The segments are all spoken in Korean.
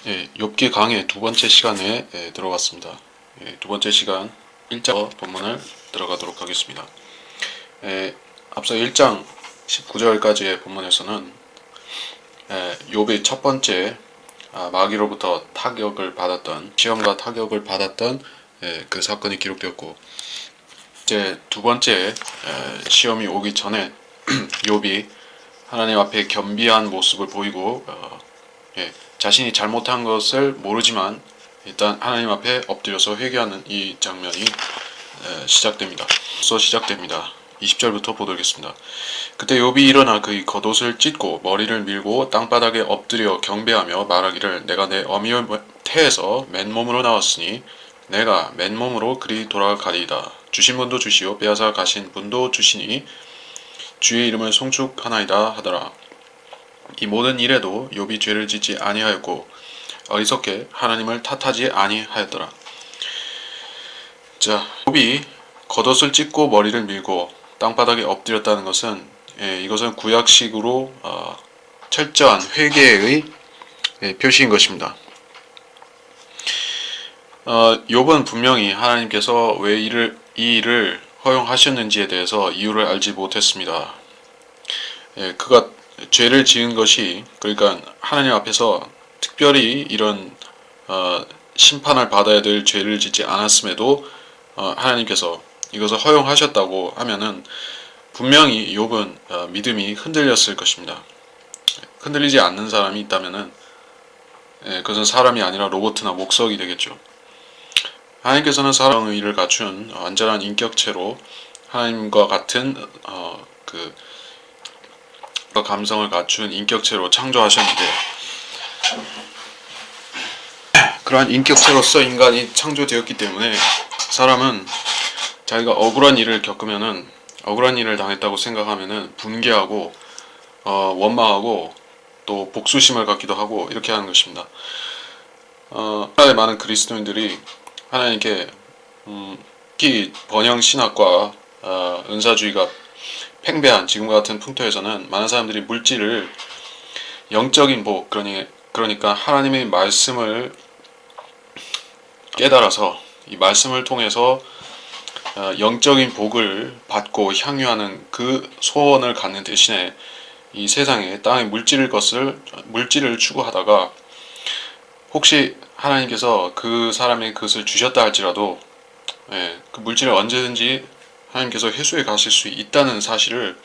예, 욥기 강의 두 번째 시간에 들어왔습니다. 두 번째 시간 1장 본문을 들어가도록 하겠습니다. 앞서 1장 19절까지의 본문에서는 욥의 첫 번째 마귀로부터 타격을 받았던 시험과 타격을 받았던 그 사건이 기록되었고, 이제 두 번째 시험이 오기 전에 욥이 하나님 앞에 겸비한 모습을 보이고 자신이 잘못한 것을 모르지만 일단 하나님 앞에 엎드려서 회개하는 이 장면이 시작됩니다. 20절부터 보도록하겠습니다. 그때 욥이 일어나 그의 겉옷을 찢고 머리를 밀고 땅바닥에 엎드려 경배하며 말하기를, 내가 내 어미의 태에서 맨몸으로 나왔으니 내가 맨몸으로 그리 돌아가리이다. 주신 분도 주시오 빼앗아 가신 분도 주시니 주의 이름을 송축하나이다 하더라. 이 모든 일에도 욥이 죄를 짓지 아니하였고 어리석게 하나님을 탓하지 아니하였더라. 자, 욥이 겉옷을 찢고 머리를 밀고 땅바닥에 엎드렸다는 것은 이것은 구약식으로 철저한 회개의 표시인 것입니다. 욥은 분명히 하나님께서 왜 이 일을 허용하셨는지에 대해서 이유를 알지 못했습니다. 그가 죄를 지은 것이, 그러니까 하나님 앞에서 특별히 이런 심판을 받아야 될 죄를 짓지 않았음에도 하나님께서 이것을 허용하셨다고 하면은 분명히 욥은 믿음이 흔들렸을 것입니다. 흔들리지 않는 사람이 있다면은 그것은 사람이 아니라 로봇이나 목석이 되겠죠. 하나님께서는 사람의 의를 갖춘 완전한 인격체로 하나님과 같은 감성을 갖춘 인격체로 창조하셨는데, 그러한 인격체로서 인간이 창조되었기 때문에 사람은 자기가 억울한 일을 겪으면은, 억울한 일을 당했다고 생각하면은 분개하고 원망하고 또 복수심을 갖기도 하고 이렇게 하는 것입니다. 우리나라의 많은 그리스도인들이 하나님께 특히 번영 신학과 은사주의가 팽배한 지금과 같은 풍토에서는 많은 사람들이 물질을 영적인 복, 그러니까 하나님의 말씀을 깨달아서 이 말씀을 통해서 영적인 복을 받고 향유하는 그 소원을 갖는 대신에 이 세상에 땅의 물질을 추구하다가 혹시 하나님께서 그 사람의 그것을 주셨다 할지라도 그 물질을 언제든지 하나님께서 회수해 가실 수 있다는 사실을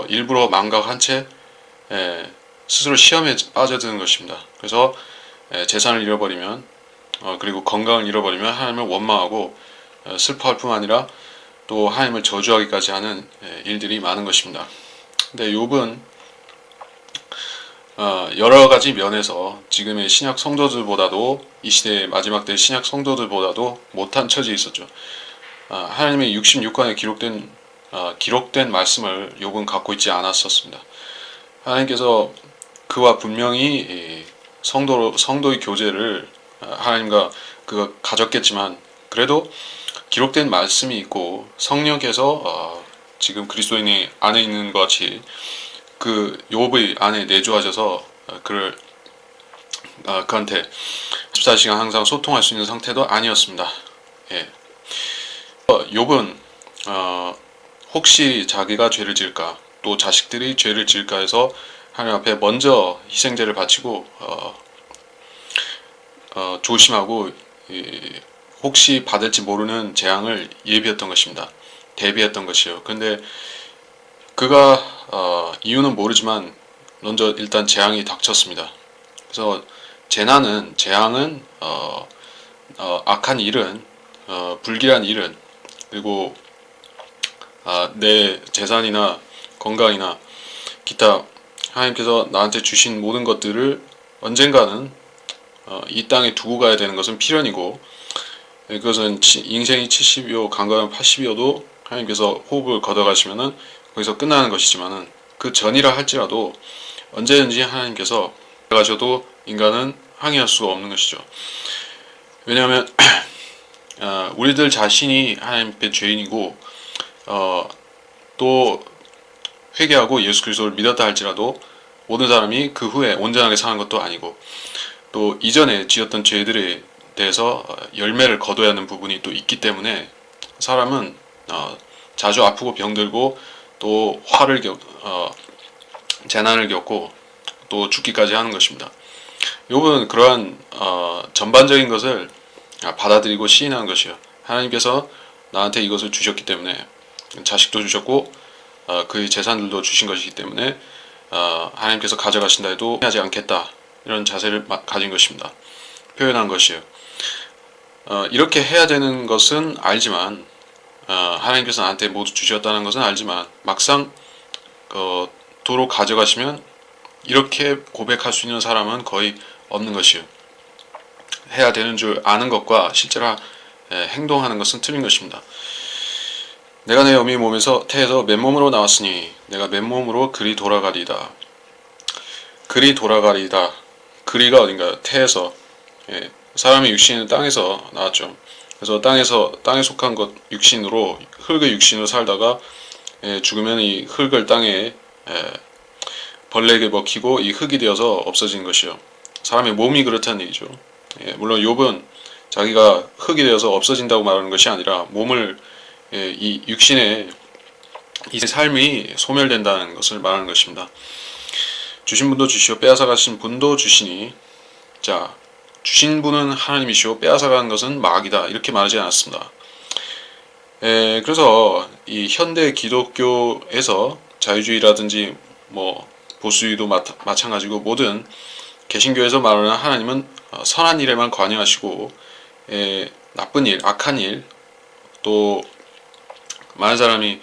일부러 망각한 채 스스로 시험에 빠져드는 것입니다. 그래서 재산을 잃어버리면 그리고 건강을 잃어버리면 하나님을 원망하고 슬퍼할 뿐만 아니라 또 하나님을 저주하기까지 하는 일들이 많은 것입니다. 근데 욥은 여러 가지 면에서 지금의 신약 성도들보다도, 이 시대의 마지막 때 신약 성도들보다도 못한 처지에 있었죠. 하나님의 66권에 기록된 말씀을 욥은 갖고 있지 않았었습니다. 하나님께서 그와 분명히 성도의 교제를 하나님과 그가 가졌겠지만, 그래도 기록된 말씀이 있고 성령께서 지금 그리스도인이 안에 있는 것 같이 그 욥의 안에 내주하셔서 그한테 24시간 항상 소통할 수 있는 상태도 아니었습니다. 욥은 혹시 자기가 죄를 지을까, 또 자식들이 죄를 지을까 해서 하나님 앞에 먼저 희생제를 바치고 조심하고 혹시 받을지 모르는 재앙을 예비했던 것입니다. 대비했던 것이요. 그런데 그가 이유는 모르지만 먼저 일단 재앙이 닥쳤습니다. 그래서 재앙은 악한 일은, 불길한 일은, 그리고 내 재산이나 건강이나 기타 하나님께서 나한테 주신 모든 것들을 언젠가는 이 땅에 두고 가야 되는 것은 필연이고, 그것은 인생이 70이요 강가는 80이어도 하나님께서 호흡을 걷어가시면은 거기서 끝나는 것이지만은, 그 전이라 할지라도 언제든지 하나님께서 가셔도 인간은 항의할 수가 없는 것이죠. 왜냐하면 우리들 자신이 하나님의 죄인이고 또 회개하고 예수 그리스도를 믿었다 할지라도 모든 사람이 그 후에 온전하게 사는 것도 아니고, 또 이전에 지었던 죄들에 대해서 열매를 거둬야 하는 부분이 또 있기 때문에 사람은 자주 아프고 병들고 또 재난을 겪고 또 죽기까지 하는 것입니다. 욥은 그러한 전반적인 것을 받아들이고 시인하는 것이요. 하나님께서 나한테 이것을 주셨기 때문에 자식도 주셨고 그의 재산들도 주신 것이기 때문에 하나님께서 가져가신다 해도 하지 않겠다 이런 자세를 가진 것입니다. 표현한 것이요. 이렇게 해야 되는 것은 알지만 하나님께서 나한테 모두 주셨다는 것은 알지만 막상 도로 가져가시면 이렇게 고백할 수 있는 사람은 거의 없는 것이요. 해야 되는 줄 아는 것과 실제로 행동하는 것은 틀린 것입니다. 내가 내 어미 몸에서 태에서 맨몸으로 나왔으니 내가 맨몸으로 그리 돌아가리이다. 그리 돌아가리이다. 그리가 어딘가요? 태에서. 사람의 육신은 땅에서 나왔죠. 그래서 땅에 속한 것 육신으로 흙의 육신으로 살다가 죽으면 이 흙을 땅에 벌레에게 먹히고 이 흙이 되어서 없어지는 것이요. 사람의 몸이 그렇다는 얘기죠. 물론 욥은 자기가 흙이 되어서 없어진다고 말하는 것이 아니라 몸을 이 육신의 이 삶이 소멸된다는 것을 말하는 것입니다. 주신 분도 주시오 빼앗아 가신 분도 주시니 자 주신 분은 하나님이시오 빼앗아 가는 것은 마귀다 이렇게 말하지 않았습니다. 그래서 이 현대 기독교에서 자유주의라든지 뭐 보수주의도 마찬가지고 모든 개신교에서 말하는 하나님은 선한 일에만 관여하시고 나쁜 일, 악한 일, 또 많은 사람이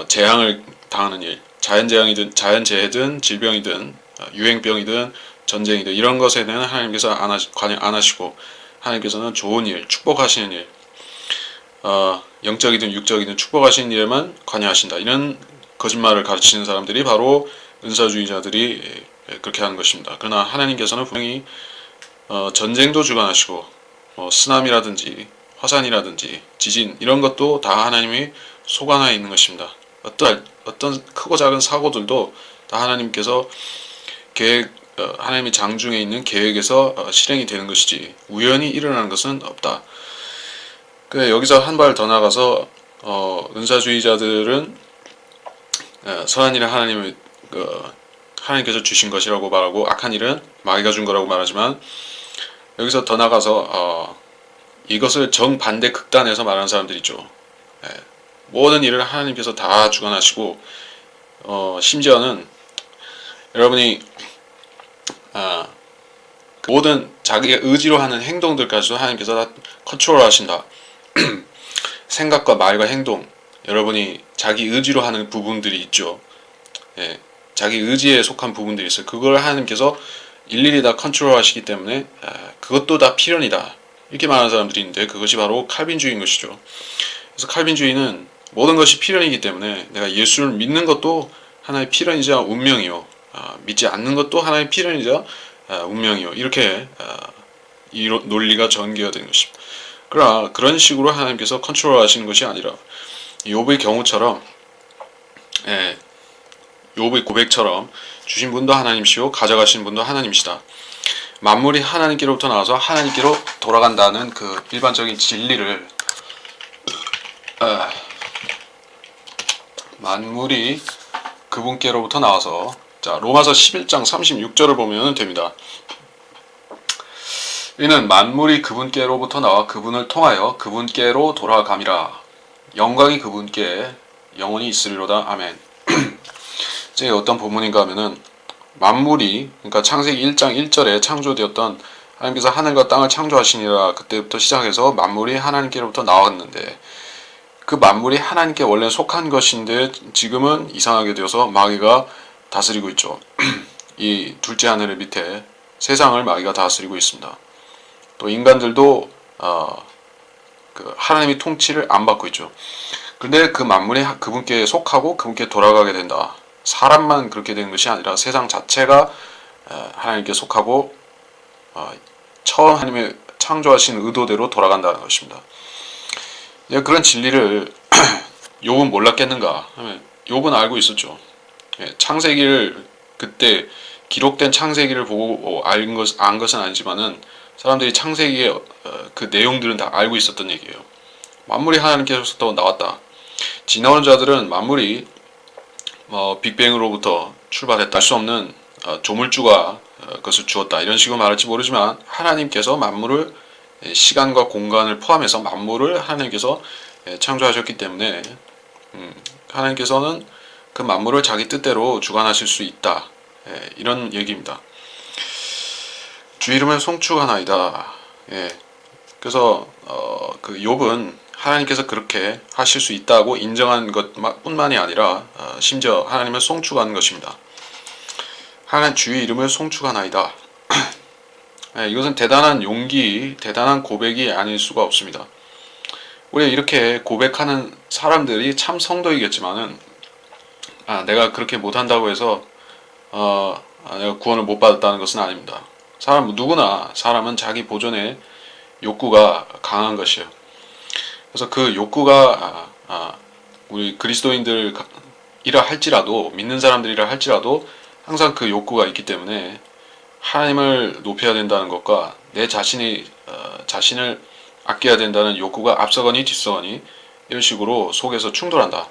재앙을 당하는 일, 자연재앙이든 자연재해든 질병이든 유행병이든 전쟁이든 이런 것에는 하나님께서 관여 안 하시고 하나님께서는 좋은 일, 축복하시는 일, 영적이든 육적이든 축복하시는 일에만 관여하신다. 이런 거짓말을 가르치는 사람들이 바로 은사주의자들이 그렇게 하는 것입니다. 그러나 하나님께서는 분명히 전쟁도 주관하시고 쓰나미라든지 화산이라든지 지진 이런 것도 다 하나님이 소관하에 있는 것입니다. 어떤 크고 작은 사고들도 다 하나님께서 하나님의 장중에 있는 계획에서 실행이 되는 것이지 우연히 일어나는 것은 없다. 여기서 한 발 더 나가서 은사주의자들은 선한 일은 하나님께서 주신 것이라고 말하고 악한 일은 마귀가 준 거라고 말하지만 여기서 더 나가서 이것을 정반대 극단에서 말하는 사람들이 있죠. 모든 일을 하나님께서 다 주관하시고 심지어는 여러분이 모든 자기의 의지로 하는 행동들까지도 하나님께서 다 컨트롤 하신다. 생각과 말과 행동 여러분이 자기 의지로 하는 부분들이 있죠. 자기 의지에 속한 부분들이 있어요. 그걸 하나님께서 일일이 다 컨트롤 하시기 때문에 그것도 다 필연이다. 이렇게 말하는 사람들이 있는데 그것이 바로 칼빈주의인 것이죠. 그래서 칼빈주의는 모든 것이 필연이기 때문에 내가 예수를 믿는 것도 하나의 필연이자 운명이요. 믿지 않는 것도 하나의 필연이자 운명이요. 이렇게 이 논리가 전개가 되는 것입니다. 그러나 그런 식으로 하나님께서 컨트롤 하시는 것이 아니라 욥의 경우처럼 욥의 고백처럼 주신 분도 하나님이시오 가져가신 분도 하나님이시다. 만물이 하나님께로부터 나와서 하나님께로 돌아간다는 그 일반적인 진리를 만물이 그분께로부터 나와서 자 로마서 11장 36절을 보면 됩니다. 이는 만물이 그분께로부터 나와 그분을 통하여 그분께로 돌아감이라. 영광이 그분께 영원히 있으리로다. 아멘. 이제 어떤 본문인가 하면은 만물이 그러니까 창세기 1장 1절에 창조되었던 하나님께서 하늘과 땅을 창조하시니라 그때부터 시작해서 만물이 하나님께로부터 나왔는데 그 만물이 하나님께 원래 속한 것인데 지금은 이상하게 되어서 마귀가 다스리고 있죠. 이 둘째 하늘 밑에 세상을 마귀가 다스리고 있습니다. 또 인간들도 그 하나님의 통치를 안 받고 있죠. 그런데 그 만물이 그분께 속하고 그분께 돌아가게 된다. 사람만 그렇게 되는 것이 아니라 세상 자체가 하나님께 속하고 처음 하나님의 창조하신 의도대로 돌아간다는 것입니다. 그런 진리를 욥은 몰랐겠는가 하면 욥은 알고 있었죠. 창세기를 그때 기록된 창세기를 보고 안 것은 아니지만은 사람들이 창세기의 그 내용들은 다 알고 있었던 얘기예요. 만물이 하나님께서부터 나왔다. 지나온 자들은 만물이 빅뱅으로부터 출발했다 할 수 없는 조물주가 그것을 주었다 이런 식으로 말할지 모르지만 하나님께서 만물을 시간과 공간을 포함해서 만물을 하나님께서 창조하셨기 때문에 하나님께서는 그 만물을 자기 뜻대로 주관하실 수 있다 이런 얘기입니다. 주 이름을 송축하나이다. 그래서 그 욥은 하나님께서 그렇게 하실 수 있다고 인정한 것뿐만이 아니라 심지어 하나님을 송축하는 것입니다. 하나님 주의 이름을 송축하나이다. 이것은 대단한 용기, 대단한 고백이 아닐 수가 없습니다. 우리 이렇게 고백하는 사람들이 참 성도이겠지만은 내가 그렇게 못한다고 해서 내가 구원을 못 받았다는 것은 아닙니다. 누구나 사람은 자기 보존의 욕구가 강한 것이에요. 그래서 그 욕구가 우리 그리스도인들이라 할지라도 믿는 사람들이라 할지라도 항상 그 욕구가 있기 때문에 하나님을 높여야 된다는 것과 내 자신을 아껴야 된다는 욕구가 앞서거니 뒤서거니 이런 식으로 속에서 충돌한다.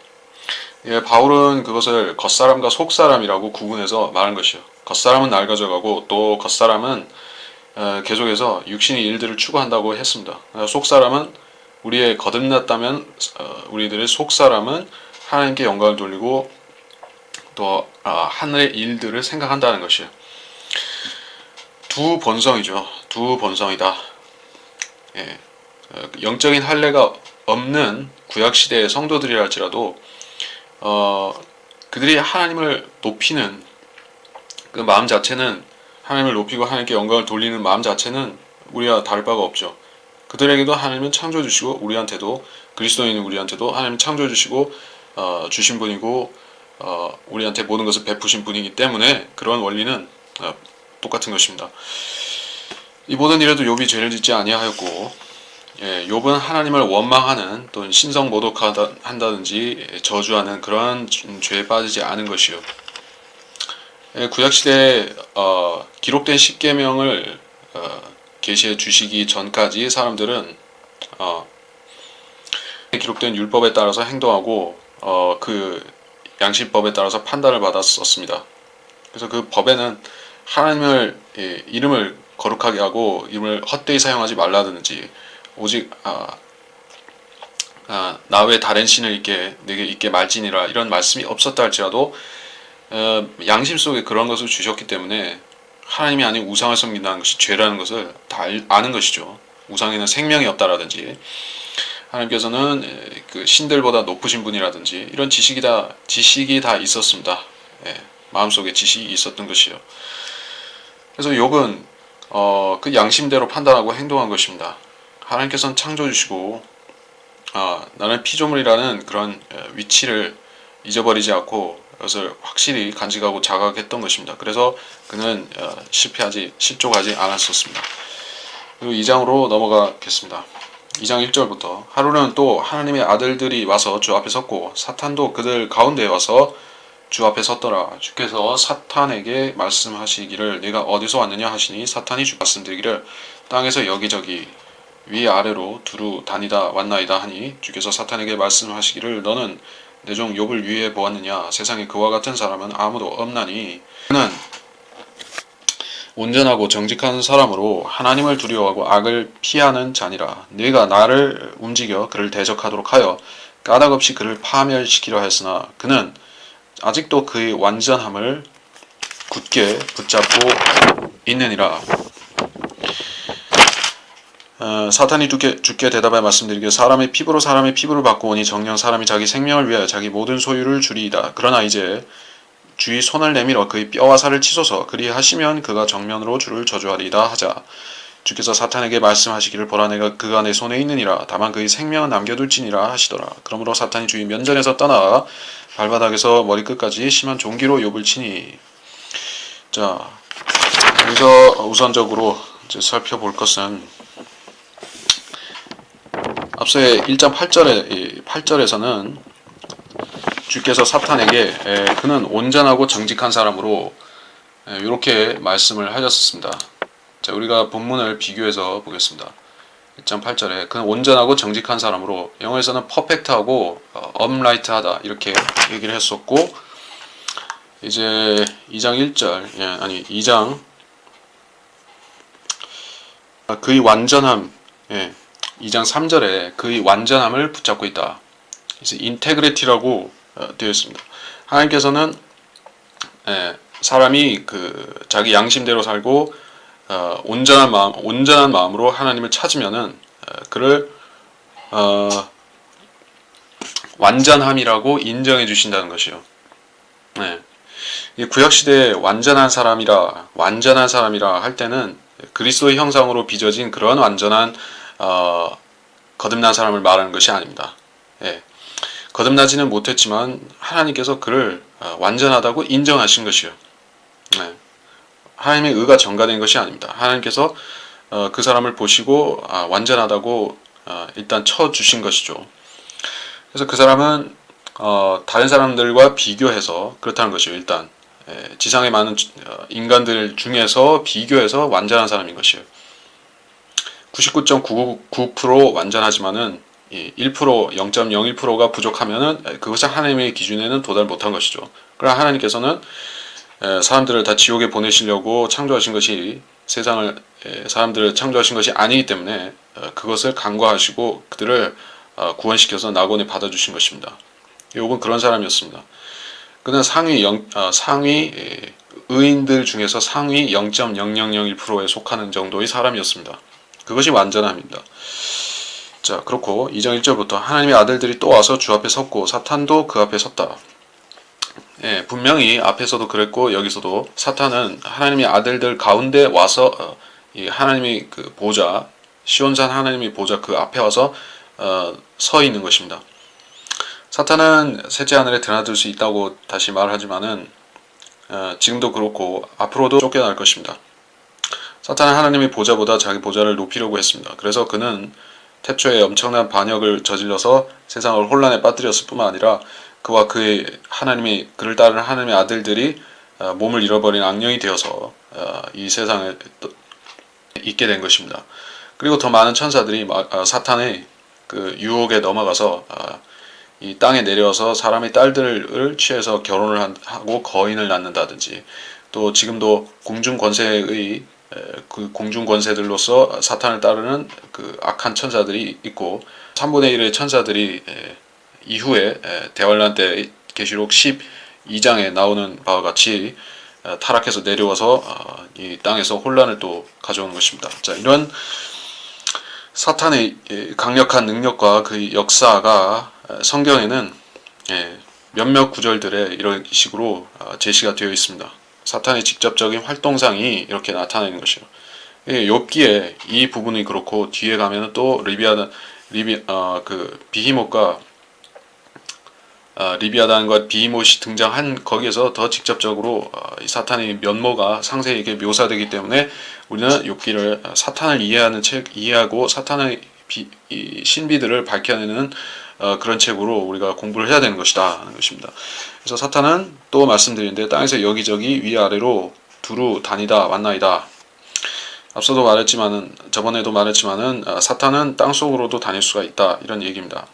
바울은 그것을 겉사람과 속사람이라고 구분해서 말한 것이요. 겉사람은 낡아져가고 또 겉사람은 계속해서 육신의 일들을 추구한다고 했습니다. 속사람은 우리의 거듭났다면 우리들의 속사람은 하나님께 영광을 돌리고 또 하늘의 일들을 생각한다는 것이에요. 두 본성이죠. 두 본성이다. 영적인 할례가 없는 구약시대의 성도들이라 할지라도 그들이 하나님을 높이는 그 마음 자체는 하나님을 높이고 하나님께 영광을 돌리는 마음 자체는 우리와 다를 바가 없죠. 그들에게도 하나님은 창조주시고 우리한테도 그리스도인 우리한테도 하나님은 창조주시고 주신 분이고 우리한테 모든 것을 베푸신 분이기 때문에 그런 원리는 똑같은 것입니다. 이 모든 일에도 욥이 죄를 짓지 아니하였고 욥은 하나님을 원망하는 또는 신성 모독한다든지 저주하는 그러한 죄에 빠지지 않은 것이요. 구약시대에 기록된 십계명을 계시해 주시기 전까지 사람들은 기록된 율법에 따라서 행동하고 그 양심법에 따라서 판단을 받았었습니다. 그래서 그 법에는 하나님을 이름을 거룩하게 하고 이름을 헛되이 사용하지 말라든지 오직 나 외 다른 신을 내게 있게 말지니라 이런 말씀이 없었다 할지라도 양심 속에 그런 것을 주셨기 때문에 하나님이 아닌 우상을 섬긴다는 것이 죄라는 것을 다 아는 것이죠. 우상에는 생명이 없다라든지 하나님께서는 그 신들보다 높으신 분이라든지 이런 지식이 다 있었습니다. 마음속에 지식이 있었던 것이요. 그래서 욥은 그 양심대로 판단하고 행동한 것입니다. 하나님께서는 창조주시고 나는 피조물이라는 그런 위치를 잊어버리지 않고 그것을 확실히 간직하고 자각했던 것입니다. 그래서 그는 실족하지 않았었습니다. 그리고 2장으로 넘어가겠습니다. 2장 1절부터 하루는 또 하나님의 아들들이 와서 주 앞에 섰고 사탄도 그들 가운데에 와서 주 앞에 섰더라. 주께서 사탄에게 말씀하시기를 네가 어디서 왔느냐 하시니 사탄이 주 말씀드리기를 땅에서 여기저기 위아래로 두루 다니다 왔나이다 하니 주께서 사탄에게 말씀하시기를 너는 내 종 욥을 위해 보았느냐 세상에 그와 같은 사람은 아무도 없나니 그는 온전하고 정직한 사람으로 하나님을 두려워하고 악을 피하는 자니라. 네가 나를 움직여 그를 대적하도록 하여 까닭없이 그를 파멸시키려 했으나 그는 아직도 그의 완전함을 굳게 붙잡고 있느니라. 사탄이 주께 대답하여 말씀드리기를 사람의 피부로 사람의 피부를 받고 오니 정녕 사람이 자기 생명을 위하여 자기 모든 소유를 주리이다. 그러나 이제 주의 손을 내밀어 그의 뼈와 살을 치소서 그리하시면 그가 정면으로 주를 저주하리이다 하자. 주께서 사탄에게 말씀하시기를 보라 내가 그가 내 손에 있느니라. 다만 그의 생명은 남겨둘지니라 하시더라. 그러므로 사탄이 주의 면전에서 떠나 발바닥에서 머리끝까지 심한 종기로 욥을 치니. 자, 여기서 우선적으로 이제 살펴볼 것은 앞서의 1장 8절에서는 주께서 사탄에게 그는 온전하고 정직한 사람으로 이렇게 말씀을 하셨습니다. 자, 우리가 본문을 비교해서 보겠습니다. 1.8절에 그는 온전하고 정직한 사람으로, 영어에서는 퍼펙트하고 upright하다 이렇게 얘기를 했었고, 이제 2장 1절, 2장 그의 완전함, 2장 3절에 그의 완전함을 붙잡고 있다. 그래서 인테그리티라고 되어 있습니다. 하나님께서는 사람이 자기 양심대로 살고 온전한 마음으로 하나님을 찾으면은 그를 완전함이라고 인정해 주신다는 것이요. 구약 시대에 완전한 사람이라 할 때는 그리스도의 형상으로 빚어진 그런 완전한 거듭난 사람을 말하는 것이 아닙니다. 거듭나지는 못했지만 하나님께서 그를 완전하다고 인정하신 것이요. 하나님의 의가 전가된 것이 아닙니다. 하나님께서 그 사람을 보시고 완전하다고 일단 쳐주신 것이죠. 그래서 그 사람은 다른 사람들과 비교해서 그렇다는 것이요. 일단 지상에 많은 인간들 중에서 비교해서 완전한 사람인 것이에요. 99.99% 완전하지만은 1%, 0.01%가 부족하면은 그것은 하나님의 기준에는 도달 못한 것이죠. 그러나 하나님께서는 사람들을 다 지옥에 보내시려고 창조하신 것이 사람들을 창조하신 것이 아니기 때문에 그것을 간과하시고 그들을 구원시켜서 낙원에 받아주신 것입니다. 욥은 그런 사람이었습니다. 그는 상위 의인들 중에서 상위 0.0001%에 속하는 정도의 사람이었습니다. 그것이 완전함입니다. 자, 그렇고 2장 1절부터 하나님의 아들들이 또 와서 주 앞에 섰고 사탄도 그 앞에 섰다. 분명히 앞에서도 그랬고 여기서도 사탄은 하나님의 아들들 가운데 와서 하나님의 그 보좌, 시온산 하나님의 보좌 그 앞에 와서 서 있는 것입니다. 사탄은 셋째 하늘에 드나들 수 있다고 다시 말하지만은 지금도 그렇고 앞으로도 쫓겨날 것입니다. 사탄은 하나님의 보좌보다 자기 보좌를 높이려고 했습니다. 그래서 그는 태초에 엄청난 반역을 저질러서 세상을 혼란에 빠뜨렸을 뿐만 아니라 그와 그를 따르는 하나님의 아들들이 몸을 잃어버린 악령이 되어서 이 세상에 있게 된 것입니다. 그리고 더 많은 천사들이 사탄의 그 유혹에 넘어가서 이 땅에 내려와서 사람의 딸들을 취해서 결혼을 하고 거인을 낳는다든지, 또 지금도 공중권세의 그 공중권세들로서 사탄을 따르는 그 악한 천사들이 있고, 3분의 1의 천사들이 이후에 대환란 때 계시록 12장에 나오는 바와 같이 타락해서 내려와서 이 땅에서 혼란을 또 가져오는 것입니다. 자, 이런 사탄의 강력한 능력과 그 역사가 성경에는 몇몇 구절들에 이런 식으로 제시가 되어 있습니다. 사탄의 직접적인 활동상이 이렇게 나타나는 것이요. 욥기에 이 부분이 그렇고, 뒤에 가면은 또 비히못과 리비아단과 비히못이 등장한 거기에서 더 직접적으로 사탄의 면모가 상세히 묘사되기 때문에 우리는 욥기를 사탄을 이해하고 사탄의 신비들을 밝혀내는 그런 책으로 우리가 공부를 해야 되는 것이다 하는 것입니다. 그래서 사탄은 또 말씀드리는데 땅에서 여기저기 위아래로 두루 다니다 왔나이다. 앞서도 말했지만은, 저번에도 말했지만은 사탄은 땅 속으로도 다닐 수가 있다 이런 얘기입니다.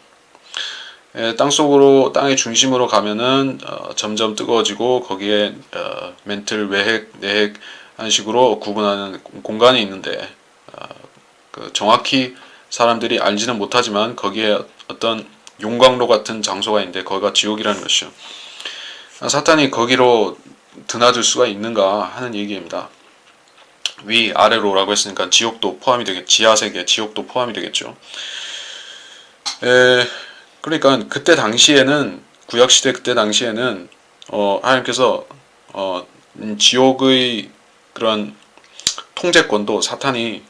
땅의 중심으로 가면은 점점 뜨거워지고 거기에 멘틀, 외핵, 내핵 한 식으로 구분하는 공간이 있는데 정확히 사람들이 알지는 못하지만 거기에 어떤 용광로 같은 장소가 있는데 거기가 지옥이라는 것이죠. 사탄이 거기로 드나들 수가 있는가 하는 얘기입니다. 위 아래로라고 했으니까 지옥도 포함이 지하세계 지옥도 포함이 되겠죠. 그러니까 그때 당시에는, 구약시대 그때 당시에는 하나님께서 지옥의 그런 통제권도 사탄이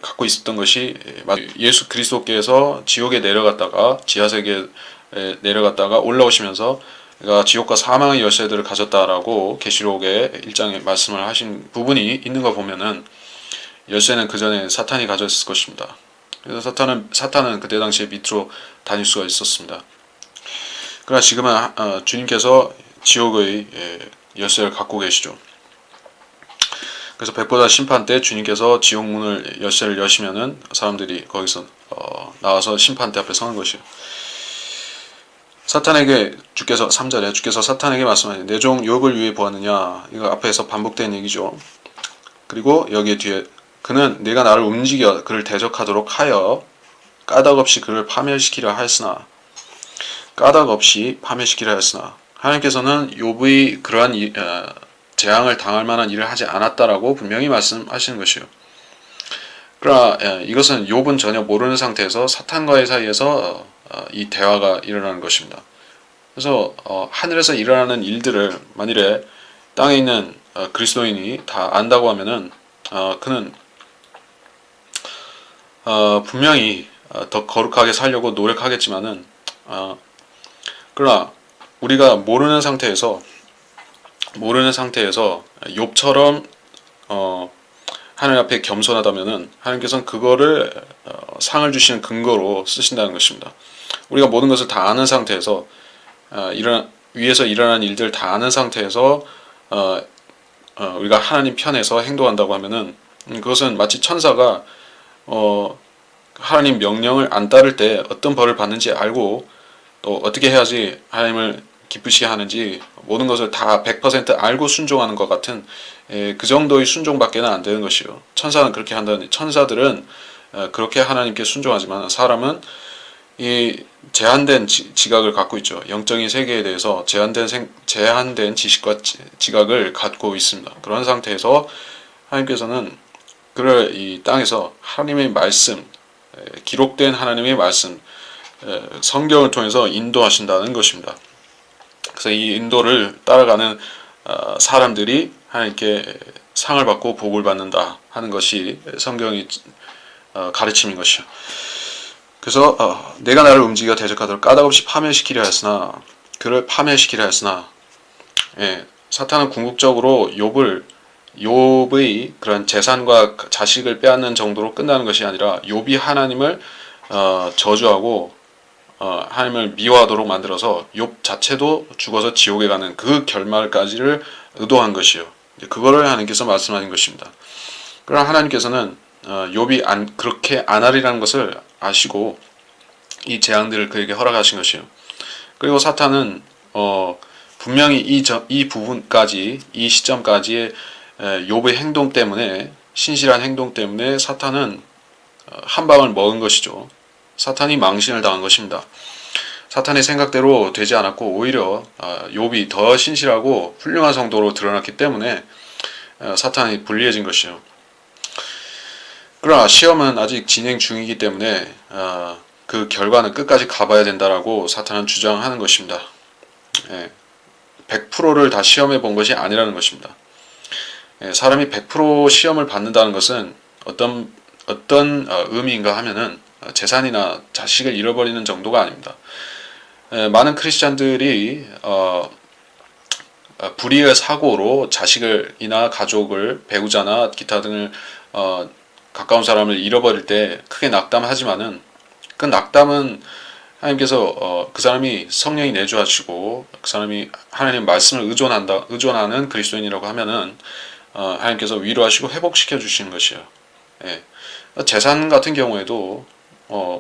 갖고 있었던 것이, 예수 그리스도께서 지옥에 내려갔다가 지하세계에 내려갔다가 올라오시면서 지옥과 사망의 열쇠들을 가졌다라고 계시록의 1장에 말씀을 하신 부분이 있는 거 보면은 열쇠는 그 전에 사탄이 가졌을 것입니다. 그래서 사탄은 그때 당시에 밑으로 다닐 수가 있었습니다. 그러나 지금은 주님께서 지옥의 열쇠를 갖고 계시죠. 그래서 백보자 심판 때 주님께서 지옥 문을 열쇠를 여시면은 사람들이 거기서 나와서 심판대 앞에 서는 것이요. 사탄에게 주께서 3절에 주께서 사탄에게 말씀하시니 내 종 욥을 위해 보았느냐. 이거 앞에서 반복된 얘기죠. 그리고 여기에 뒤에 그는 내가 나를 움직여 그를 대적하도록 하여 까닭 없이 그를 파멸시키려 하였으나 하나님께서는 욥의 그러한 재앙을 당할 만한 일을 하지 않았다라고 분명히 말씀하시는 것이요. 그러나 이것은 욥은 전혀 모르는 상태에서 사탄과의 사이에서 이 대화가 일어나는 것입니다. 그래서 하늘에서 일어나는 일들을 만일에 땅에 있는 그리스도인이 다 안다고 하면은 그는 분명히 더 거룩하게 살려고 노력하겠지만은 그러나 우리가 모르는 상태에서 욥처럼 하나님 앞에 겸손하다면은 하나님께서는 그거를 상을 주시는 근거로 쓰신다는 것입니다. 우리가 모든 것을 다 아는 상태에서 위에서 일어난 일들 다 아는 상태에서 우리가 하나님 편에서 행동한다고 하면은 그것은 마치 천사가 하나님 명령을 안 따를 때 어떤 벌을 받는지 알고 또 어떻게 해야지 하나님을 기쁘시게 하는지 모든 것을 다 100% 알고 순종하는 것 같은 그 정도의 순종밖에는 안 되는 것이요. 천사는 그렇게 한다는 천사들은 그렇게 하나님께 순종하지만 사람은 이 제한된 지각을 갖고 있죠. 영적인 세계에 대해서 제한된 지식과 지각을 갖고 있습니다. 그런 상태에서 하나님께서는 그를 이 땅에서 하나님의 말씀, 기록된 하나님의 말씀, 성경을 통해서 인도하신다는 것입니다. 그래서 이 인도를 따라가는 사람들이 하나님께 상을 받고 복을 받는다 하는 것이 성경이 가르침인 것이요. 그래서 내가 나를 움직여 대적하도록 까닭없이 파멸시키려 하였으나 그를 파멸시키려 하였으나 사탄은 궁극적으로 욥의 그런 재산과 자식을 빼앗는 정도로 끝나는 것이 아니라 욥이 하나님을 저주하고 하나님을 미워하도록 만들어서 욥 자체도 죽어서 지옥에 가는 그 결말까지를 의도한 것이요. 그거를 하나님께서 말씀하신 것입니다. 그러나 하나님께서는 욥이 그렇게 안 하리라는 것을 아시고 이 재앙들을 그에게 허락하신 것이요. 그리고 사탄은 분명히 이 부분까지 이 시점까지의 욥의 행동 때문에 신실한 행동 때문에 사탄은 한 방을 먹은 것이죠. 사탄이 망신을 당한 것입니다. 사탄의 생각대로 되지 않았고 오히려 욥이 더 신실하고 훌륭한 성도로 드러났기 때문에 사탄이 불리해진 것이요. 그러나 시험은 아직 진행 중이기 때문에 그 결과는 끝까지 가봐야 된다라고 사탄은 주장하는 것입니다. 100%를 다 시험해 본 것이 아니라는 것입니다. 사람이 100% 시험을 받는다는 것은 어떤 의미인가 하면은 재산이나 자식을 잃어버리는 정도가 아닙니다. 많은 크리스찬들이 불의의 사고로 자식을이나 가족을 배우자나 기타 등을 가까운 사람을 잃어버릴 때 크게 낙담하지만은 그 낙담은 하나님께서 그 사람이 성령이 내주하시고 그 사람이 하나님 말씀을 의존하는 그리스도인이라고 하면은 하나님께서 위로하시고 회복시켜 주시는 것이에요. 재산 같은 경우에도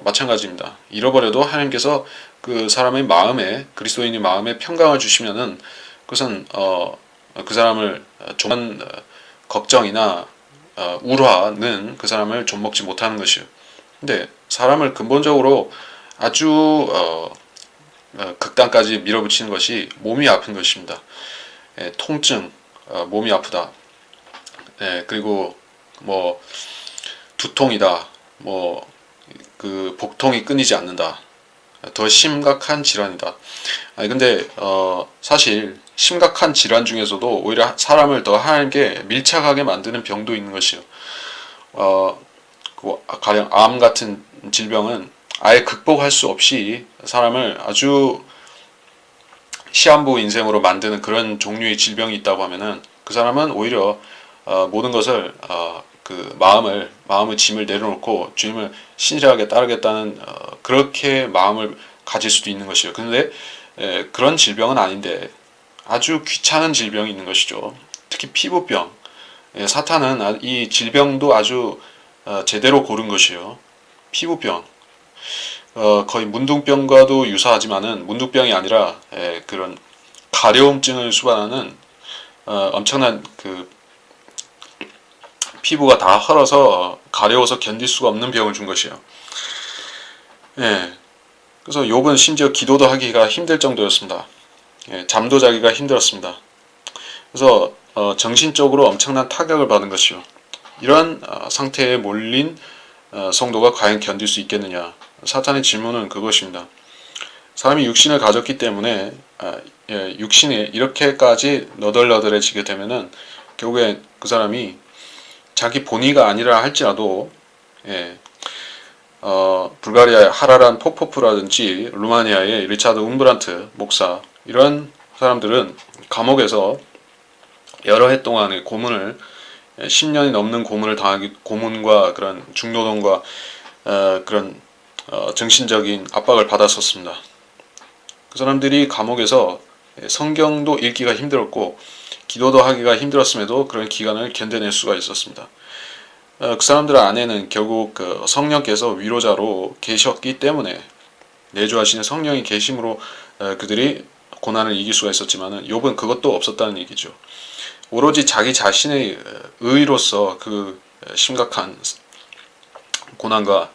마찬가지입니다. 잃어버려도 하나님께서 그 사람의 마음에 그리스도인의 마음에 평강을 주시면은 그것은 그 사람을 좀 걱정이나 우라는 그 사람을 좀먹지 못하는 것이에요. 근데 사람을 근본적으로 아주 극단까지 밀어붙이는 것이 몸이 아픈 것입니다. 통증, 몸이 아프다. 그리고 뭐 두통이다. 뭐 그 복통이 끊이지 않는다. 더 심각한 질환이다. 근데 사실 심각한 질환 중에서도 오히려 사람을 더 하나님께 밀착하게 만드는 병도 있는 것이요. 가령 암 같은 질병은 아예 극복할 수 없이 사람을 아주 시한부 인생으로 만드는 그런 종류의 질병이 있다고 하면은 그 사람은 오히려 모든 것을 그 마음의 짐을 내려놓고 주님을 신실하게 따르겠다는 그렇게 마음을 가질 수도 있는 것이요. 그런데 그런 질병은 아닌데 아주 귀찮은 질병이 있는 것이죠. 특히 피부병, 사탄은 이 질병도 아주 제대로 고른 것이요. 피부병, 거의 문둥병과도 유사하지만은 문둥병이 아니라 그런 가려움증을 수반하는 엄청난 그 피부가 다 헐어서 가려워서 견딜 수가 없는 병을 준 것이에요. 그래서 욥은 심지어 기도도 하기가 힘들 정도였습니다. 잠도 자기가 힘들었습니다. 그래서 정신적으로 엄청난 타격을 받은 것이요. 이러한 상태에 몰린 성도가 과연 견딜 수 있겠느냐. 사탄의 질문은 그것입니다. 사람이 육신을 가졌기 때문에 육신이 이렇게까지 너덜너덜해지게 되면은 결국에 그 사람이 자기 본의가 아니라 할지라도 불가리아의 하라란 포포프라든지 루마니아의 리차드 움브란트 목사 이런 사람들은 감옥에서 여러 해 동안의 고문을 10년이 넘는 고문을 고문과 그런 중노동과 그런 정신적인 압박을 받았었습니다. 그 사람들이 감옥에서 성경도 읽기가 힘들었고 기도도 하기가 힘들었음에도 그런 기간을 견뎌낼 수가 있었습니다. 그 사람들 안에는 결국 그 성령께서 위로자로 계셨기 때문에 내주하시는 성령이 계심으로 그들이 고난을 이길 수가 있었지만은 욥은 그것도 없었다는 얘기죠. 오로지 자기 자신의 의로서 그 심각한 고난과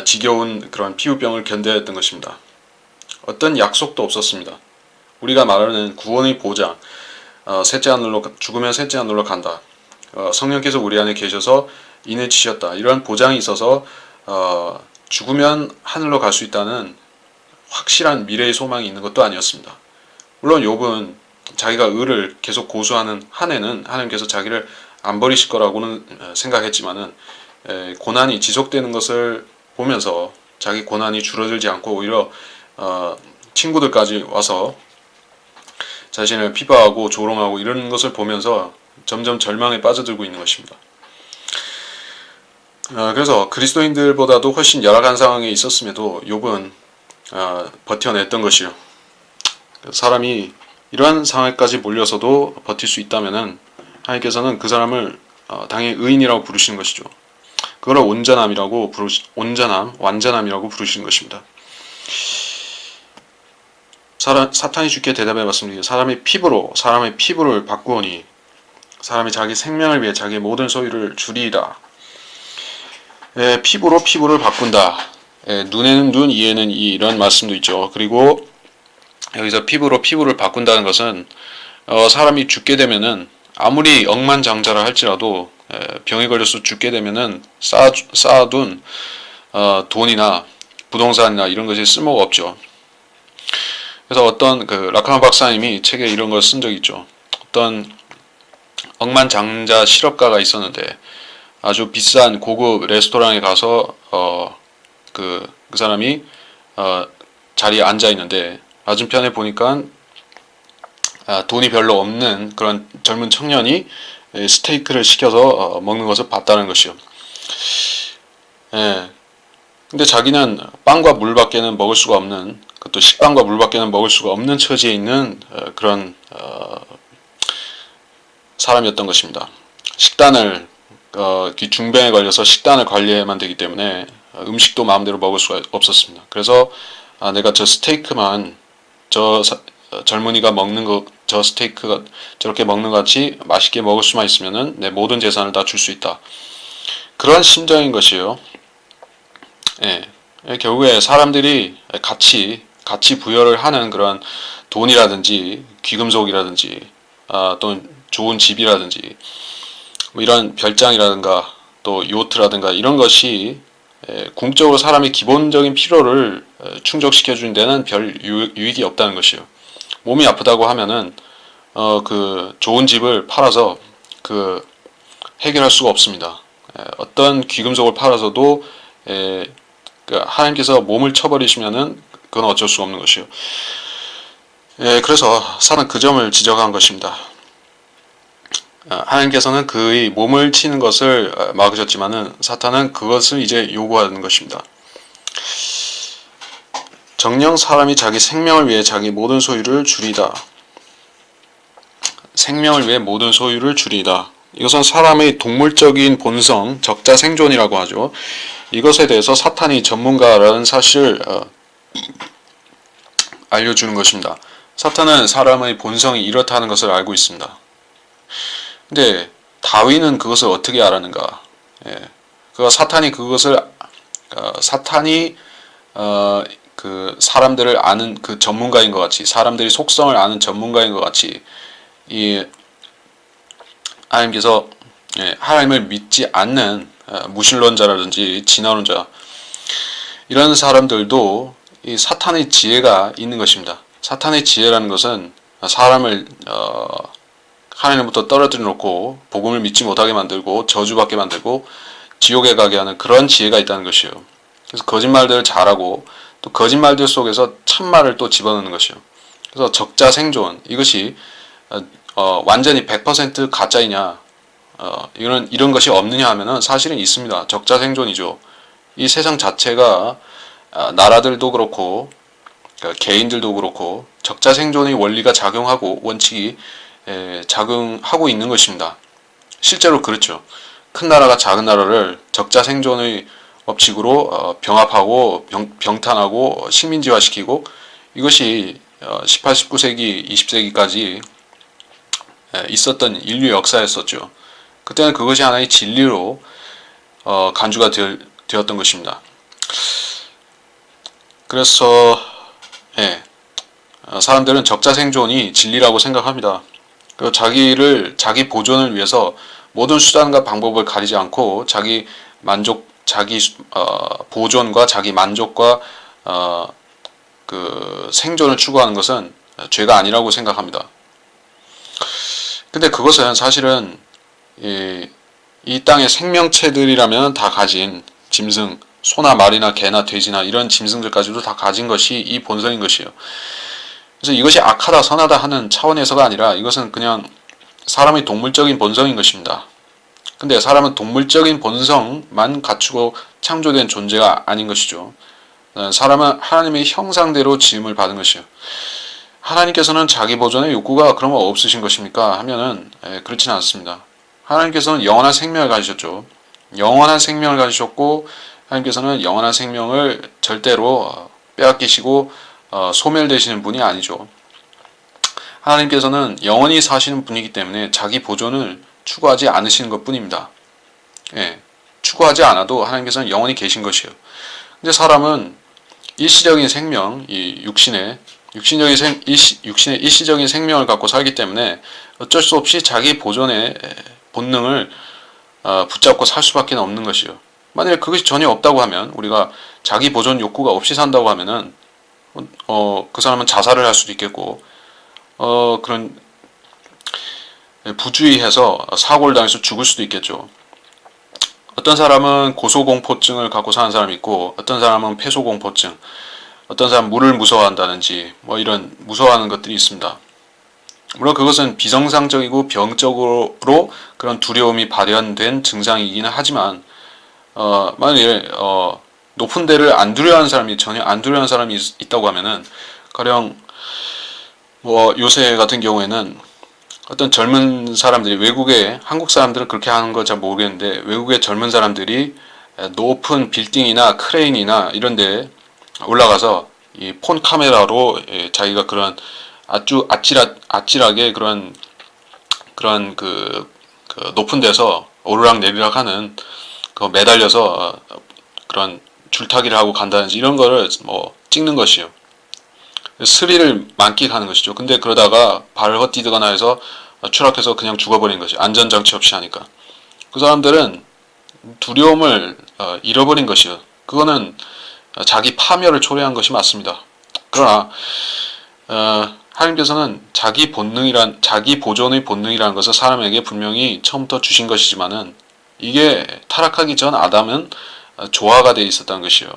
지겨운 그런 피부병을 견뎌야 했던 것입니다. 어떤 약속도 없었습니다. 우리가 말하는 구원의 보장, 셋째 하늘로 죽으면 셋째 하늘로 간다. 성령께서 우리 안에 계셔서 인을 치셨다. 이러한 보장이 있어서 죽으면 하늘로 갈 수 있다는 확실한 미래의 소망이 있는 것도 아니었습니다. 물론 욥은 자기가 의를 계속 고수하는 한해는 하나님께서 자기를 안 버리실 거라고는 생각했지만은 고난이 지속되는 것을 보면서 자기 고난이 줄어들지 않고 오히려 친구들까지 와서 자신을 비방하고 조롱하고 이런 것을 보면서 점점 절망에 빠져들고 있는 것입니다. 그래서 그리스도인들보다도 훨씬 열악한 상황에 있었음에도 욥은 버텨냈던 것이요. 사람이 이러한 상황까지 몰려서도 버틸 수 있다면은 하나님께서는 그 사람을 당연히 의인이라고 부르시는 것이죠. 그걸 온전함이라고 완전함이라고 부르시는 것입니다. 사탄이 주께 대답해 봤습니다. 사람의 피부를 바꾸오니 사람이 자기 생명을 위해 자기의 모든 소유를 주리이다. 피부로 피부를 바꾼다. 눈에는 눈, 이에는 이 이런 말씀도 있죠. 그리고 여기서 피부로 피부를 바꾼다는 것은 사람이 죽게 되면은 아무리 억만장자라 할지라도 병에 걸려서 죽게 되면은 쌓아둔 돈이나 부동산이나 이런 것이 쓸모가 없죠. 그래서 어떤 그 라카마 박사님이 책에 이런 걸 쓴 적이 있죠. 어떤 억만장자 실업가가 있었는데 아주 비싼 고급 레스토랑에 가서 그 사람이 자리에 앉아 있는데 맞은편에 보니까 돈이 별로 없는 그런 젊은 청년이 스테이크를 시켜서 먹는 것을 봤다는 것이요. 근데 자기는 빵과 물밖에는 먹을 수가 없는, 또 식빵과 물밖에는 먹을 수가 없는 처지에 있는 그런 사람이었던 것입니다. 식단을 중병에 걸려서 식단을 관리해야만 되기 때문에 음식도 마음대로 먹을 수가 없었습니다. 그래서 내가 저 스테이크만 젊은이가 먹는 저 스테이크가 저렇게 먹는 것 같이 맛있게 먹을 수만 있으면은 내 모든 재산을 다 줄 수 있다. 그런 심정인 것이에요. 결국에 사람들이 가치 부여를 하는 그런 돈이라든지 귀금속이라든지 또는 좋은 집이라든지 뭐 이런 별장이라든가 또 요트라든가 이런 것이 궁극적으로 사람의 기본적인 필요를 충족시켜 주는 데는 별 유익이 없다는 것이요. 몸이 아프다고 하면은 그 좋은 집을 팔아서 그 해결할 수가 없습니다. 어떤 귀금속을 팔아서도 하나님께서 몸을 쳐버리시면은 그건 어쩔 수 없는 것이요. 그래서 사탄은 그 점을 지적한 것입니다. 하나님께서는 그의 몸을 치는 것을 막으셨지만은 사탄은 그것을 이제 요구하는 것입니다. 정녕 사람이 자기 생명을 위해 자기 모든 소유를 주리다. 생명을 위해 모든 소유를 주리다. 이것은 사람의 동물적인 본성, 적자 생존이라고 하죠. 이것에 대해서 사탄이 전문가라는 사실을 알려주는 것입니다. 사탄은 사람의 본성이 이렇다는 것을 알고 있습니다. 근데 다윈은 그것을 어떻게 알았는가? 사탄이 그것을 그 사람들을 아는 그 전문가인 것 같이, 사람들이 속성을 아는 전문가인 것 같이, 이 하나님께서 하나님을 믿지 않는 무신론자라든지 진화론자, 이런 사람들도 이 사탄의 지혜가 있는 것입니다. 사탄의 지혜라는 것은 사람을 하나님부터 떨어뜨려 놓고 복음을 믿지 못하게 만들고 저주받게 만들고 지옥에 가게 하는 그런 지혜가 있다는 것이에요. 그래서 거짓말들을 잘하고 또 거짓말들 속에서 참말을 또 집어넣는 것이요. 그래서 적자 생존, 이것이 완전히 100% 가짜이냐, 이런 것이 없느냐 하면은 사실은 있습니다. 적자 생존이죠. 이 세상 자체가 나라들도 그렇고 개인들도 그렇고 적자 생존의 원리가 작용하고 원칙이 작용하고 있는 것입니다. 실제로 그렇죠. 큰 나라가 작은 나라를 적자 생존의 법칙으로 병합하고 병탄하고 식민지화시키고, 이것이 18, 19세기, 20세기까지 있었던 인류 역사였었죠. 그때는 그것이 하나의 진리로 간주가 되었던 것입니다. 그래서 사람들은 적자 생존이 진리라고 생각합니다. 자기 보존을 위해서 모든 수단과 방법을 가리지 않고 자기 보존과 자기 만족과 그 생존을 추구하는 것은 죄가 아니라고 생각합니다. 근데 그것은 사실은 이 땅의 생명체들이라면 다 가진 짐승, 소나 말이나 개나 돼지나 이런 짐승들까지도 다 가진 것이 이 본성인 것이에요. 그래서 이것이 악하다 선하다 하는 차원에서가 아니라 이것은 그냥 사람의 동물적인 본성인 것입니다. 근데 사람은 동물적인 본성만 갖추고 창조된 존재가 아닌 것이죠. 사람은 하나님의 형상대로 지음을 받은 것이요. 하나님께서는 자기 보존의 욕구가 그러면 없으신 것입니까? 하면은 그렇지는 않습니다. 하나님께서는 영원한 생명을 가지셨죠. 영원한 생명을 가지셨고, 하나님께서는 영원한 생명을 절대로 빼앗기시고 소멸되시는 분이 아니죠. 하나님께서는 영원히 사시는 분이기 때문에 자기 보존을 추구하지 않으시는 것 뿐입니다. 추구하지 않아도 하나님께서는 영원히 계신 것이에요. 근데 사람은 일시적인 생명, 이 육신의 일시적인 생명을 갖고 살기 때문에 어쩔 수 없이 자기 보존의 본능을 붙잡고 살 수밖에 없는 것이요. 만약에 그것이 전혀 없다고 하면, 우리가 자기 보존 욕구가 없이 산다고 하면은 그 사람은 자살을 할 수도 있겠고 그런 부주의해서 사고를 당해서 죽을 수도 있겠죠. 어떤 사람은 고소공포증을 갖고 사는 사람이 있고, 어떤 사람은 폐소공포증, 어떤 사람은 물을 무서워한다든지 뭐 이런 무서워하는 것들이 있습니다. 물론 그것은 비정상적이고 병적으로 그런 두려움이 발현된 증상이기는 하지만 만약에 높은 데를 안 두려워하는 사람이, 전혀 안 두려워하는 사람이 있다고 하면은, 가령 뭐 요새 같은 경우에는 어떤 젊은 사람들이, 외국에, 한국 사람들은 그렇게 하는 거 잘 모르겠는데, 외국의 젊은 사람들이 높은 빌딩이나 크레인이나 이런 데 올라가서 이 폰 카메라로 자기가 그런 아주 아찔하게 그런 그 높은 데서 오르락 내리락 하는 그 매달려서 그런 줄타기를 하고 간다든지 이런 거를 뭐 찍는 것이요. 스릴을 만끽하는 것이죠. 근데 그러다가 발을 헛디디거나 해서 추락해서 그냥 죽어버린 것이, 안전장치 없이 하니까. 그 사람들은 두려움을 잃어버린 것이요. 그거는 자기 파멸을 초래한 것이 맞습니다. 그러나 하나님께서는 자기 보존의 본능이라는 것을 사람에게 분명히 처음부터 주신 것이지만은, 이게 타락하기 전 아담은 조화가 되어 있었다는 것이요.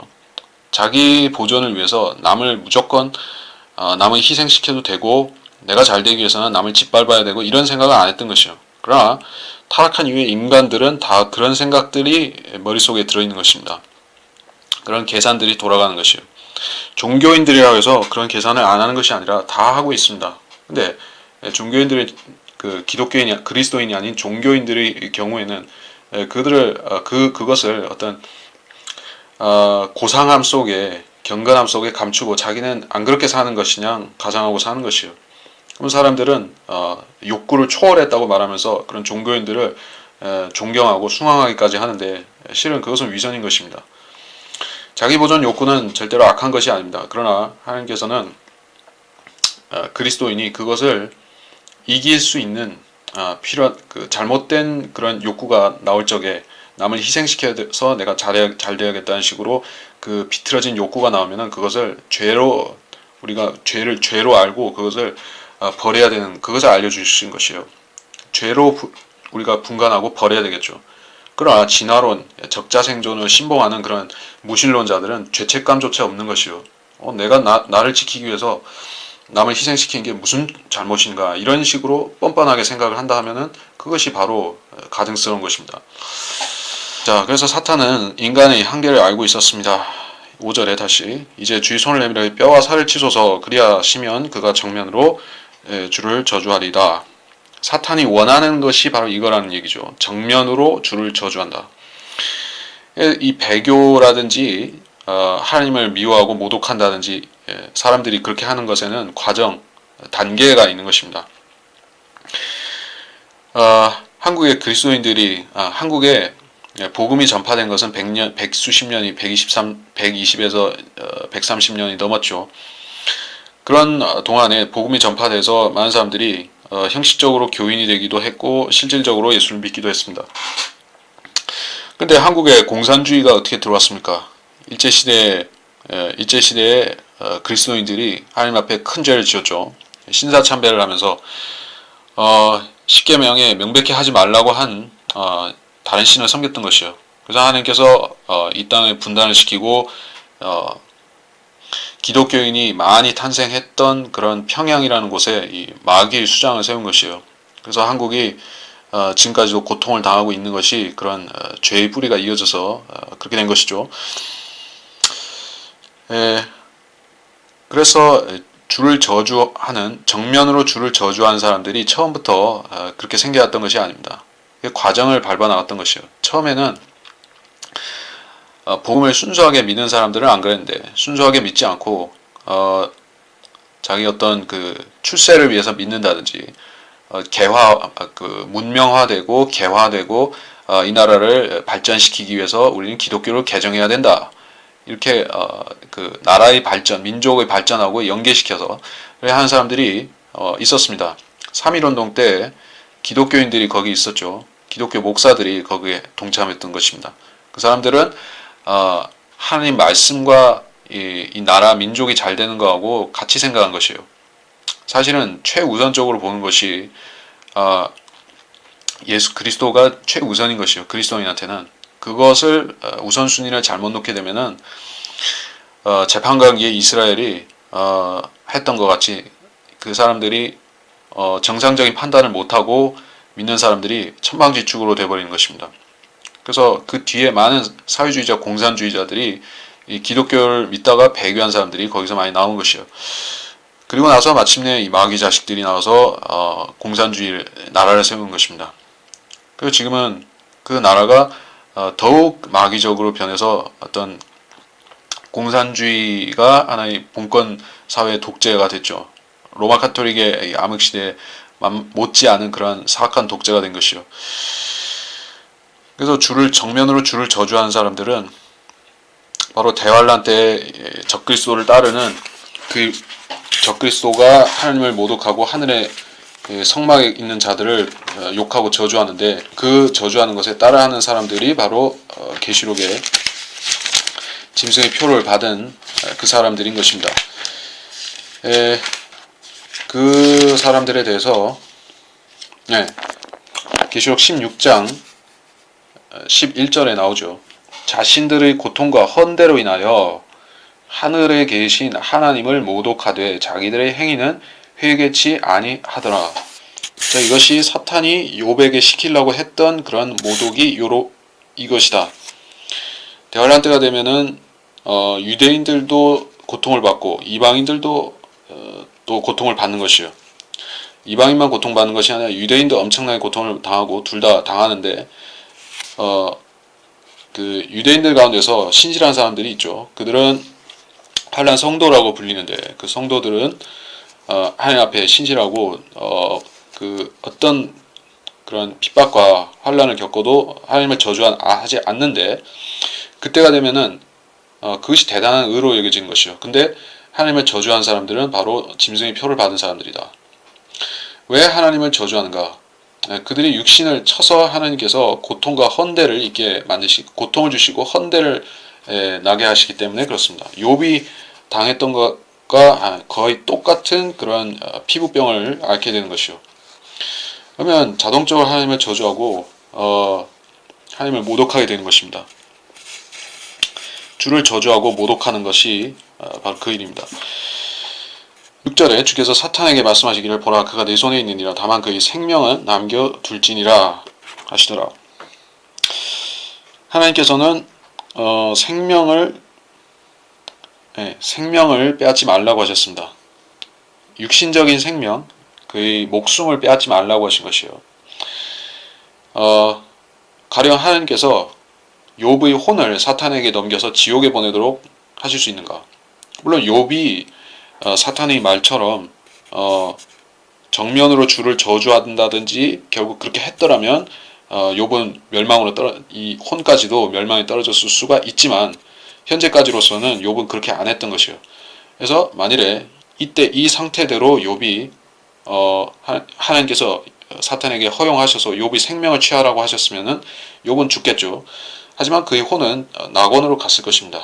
자기 보존을 위해서 남을 무조건 남을 희생시켜도 되고, 내가 잘 되기 위해서는 남을 짓밟아야 되고, 이런 생각을 안 했던 것이요. 그러나 타락한 이후에 인간들은 다 그런 생각들이 머릿속에 들어있는 것입니다. 그런 계산들이 돌아가는 것이요. 종교인들이라고 해서 그런 계산을 안 하는 것이 아니라 다 하고 있습니다. 근데 종교인들이 그 기독교인이 그리스도인이 아닌 종교인들의 경우에는 그것을 어떤 고상함 속에 경건함 속에 감추고 자기는 안 그렇게 사는 것이냐 가장하고 사는 것이요. 그런 사람들은 욕구를 초월했다고 말하면서 그런 종교인들을 존경하고 숭앙하기까지 하는데 실은 그것은 위선인 것입니다. 자기 보존 욕구는 절대로 악한 것이 아닙니다. 그러나 하나님께서는 그리스도인이 그것을 이길 수 있는 필요한 잘못된 그런 욕구가 나올 적에 남을 희생시켜서 내가 잘 되어야겠다는 식으로 그 비틀어진 욕구가 나오면은 그것을 우리가 죄로 알고 그것을 버려야 되는 그것을 알려주신 것이에요. 죄로 우리가 분간하고 버려야 되겠죠. 그러나 진화론, 적자생존을 신봉하는 그런 무신론자들은 죄책감조차 없는 것이요. 내가 나를 지키기 위해서 남을 희생시키는 게 무슨 잘못인가 이런 식으로 뻔뻔하게 생각을 한다 하면은 그것이 바로 가증스러운 것입니다. 자, 그래서 사탄은 인간의 한계를 알고 있었습니다. 5절에 다시 이제 주의 손을 내밀어 뼈와 살을 치소서 그리하시면 그가 정면으로 주를 저주하리다. 사탄이 원하는 것이 바로 이거라는 얘기죠. 정면으로 주를 저주한다. 이 배교라든지 하나님을 미워하고 모독한다든지 사람들이 그렇게 하는 것에는 단계가 있는 것입니다. 한국의 그리스도인들이 한국에 복음이 전파된 것은 100수십 년이 120에서 130년이 넘었죠. 그런 동안에 복음이 전파돼서 많은 사람들이 형식적으로 교인이 되기도 했고 실질적으로 예수를 믿기도 했습니다. 근데 한국에 공산주의가 어떻게 들어왔습니까? 일제시대에 그리스도인들이 하나님 앞에 큰 죄를 지었죠. 신사참배를 하면서 10계명에 명백히 하지 말라고 한 다른 신을 섬겼던 것이요. 그래서 하나님께서 이 땅에 분단을 시키고 기독교인이 많이 탄생했던 그런 평양이라는 곳에 이 마귀의 수장을 세운 것이요. 그래서 한국이 지금까지도 고통을 당하고 있는 것이 그런 죄의 뿌리가 이어져서 그렇게 된 것이죠. 그래서 정면으로 주를 저주하는 사람들이 처음부터 그렇게 생겨왔던 것이 아닙니다. 과정을 밟아 나갔던 것이요. 처음에는 복음을 순수하게 믿는 사람들은 안 그랬는데 순수하게 믿지 않고 자기 어떤 그 출세를 위해서 믿는다든지 문명화되고 개화되고 이 나라를 발전시키기 위해서 우리는 기독교를 개정해야 된다. 이렇게 그 나라의 발전, 민족의 발전하고 연계시켜서 하는 사람들이 있었습니다. 3.1운동 때 기독교인들이 거기 있었죠. 기독교 목사들이 거기에 동참했던 것입니다. 그 사람들은 하나님 말씀과 이 나라 민족이 잘 되는 거하고 같이 생각한 것이에요. 사실은 최우선적으로 보는 것이 예수 그리스도가 최우선인 것이에요. 그리스도인한테는 그것을 우선순위를 잘못 놓게 되면은 재판관기에 이스라엘이 했던 것 같이 그 사람들이 정상적인 판단을 못하고 믿는 사람들이 천방지축으로 되어버리는 것입니다. 그래서 그 뒤에 많은 사회주의자, 공산주의자들이 이 기독교를 믿다가 배교한 사람들이 거기서 많이 나온 것이에요. 그리고 나서 마침내 이 마귀 자식들이 나와서 공산주의 나라를 세운 것입니다. 그리고 지금은 그 나라가 더욱 마귀적으로 변해서 어떤 공산주의가 하나의 봉건 사회의 독재가 됐죠. 로마 카톨릭의 암흑시대에 못지않은 그러한 사악한 독재가 된 것이요. 그래서 정면으로 주를 저주하는 사람들은 바로 대환란 때 적그리스도를 따르는 그 적그리스도가 하나님을 모독하고 하늘의 성막에 있는 자들을 욕하고 저주하는데 그 저주하는 것에 따라하는 사람들이 바로 계시록에 짐승의 표를 받은 그 사람들인 것입니다. 그 사람들에 대해서 계시록 16장 11절에 나오죠. 자신들의 고통과 헌대로 인하여 하늘에 계신 하나님을 모독하되 자기들의 행위는 회개치 아니하더라. 자, 이것이 사탄이 욥에게 시키려고 했던 그런 모독이 이것이다. 대환란 때가 되면은 유대인들도 고통을 받고 이방인들도 또 고통을 받는 것이요. 이방인만 고통받는 것이 아니라 유대인도 엄청나게 고통을 당하고 둘 다 당하는데 그 유대인들 가운데서 신실한 사람들이 있죠. 그들은 환난 성도라고 불리는데 그 성도들은 하나님 앞에 신실하고 그 어떤 그런 핍박과 환난을 겪어도 하나님을 저주하지 않는데 그때가 되면은 그것이 대단한 의로 여겨지는 것이요. 근데 하나님을 저주한 사람들은 바로 짐승의 표를 받은 사람들이다. 왜 하나님을 저주하는가? 그들이 육신을 쳐서 하나님께서 고통과 헌대를 있게 만드시고 고통을 주시고 헌대를 나게 하시기 때문에 그렇습니다. 욥이 당했던 것과 거의 똑같은 그런 피부병을 앓게 되는 것이요. 그러면 자동적으로 하나님을 저주하고 하나님을 모독하게 되는 것입니다. 주를 저주하고 모독하는 것이 바로 그 일입니다. 6절에 주께서 사탄에게 말씀하시기를 보라 그가 내 손에 있느니라 다만 그의 생명은 남겨둘지니라 하시더라. 하나님께서는 생명을 빼앗지 말라고 하셨습니다. 육신적인 생명, 그의 목숨을 빼앗지 말라고 하신 것이요. 가령 하나님께서 욥의 혼을 사탄에게 넘겨서 지옥에 보내도록 하실 수 있는가? 물론 욥이 사탄의 말처럼 정면으로 주를 저주한다든지 결국 그렇게 했더라면 욥은 이 혼까지도 멸망에 떨어졌을 수가 있지만 현재까지로서는 욥은 그렇게 안 했던 것이요. 그래서 만일에 이때 이 상태대로 욥이 하나님께서 사탄에게 허용하셔서 욥이 생명을 취하라고 하셨으면은 욥은 죽겠죠. 하지만 그의 혼은 낙원으로 갔을 것입니다.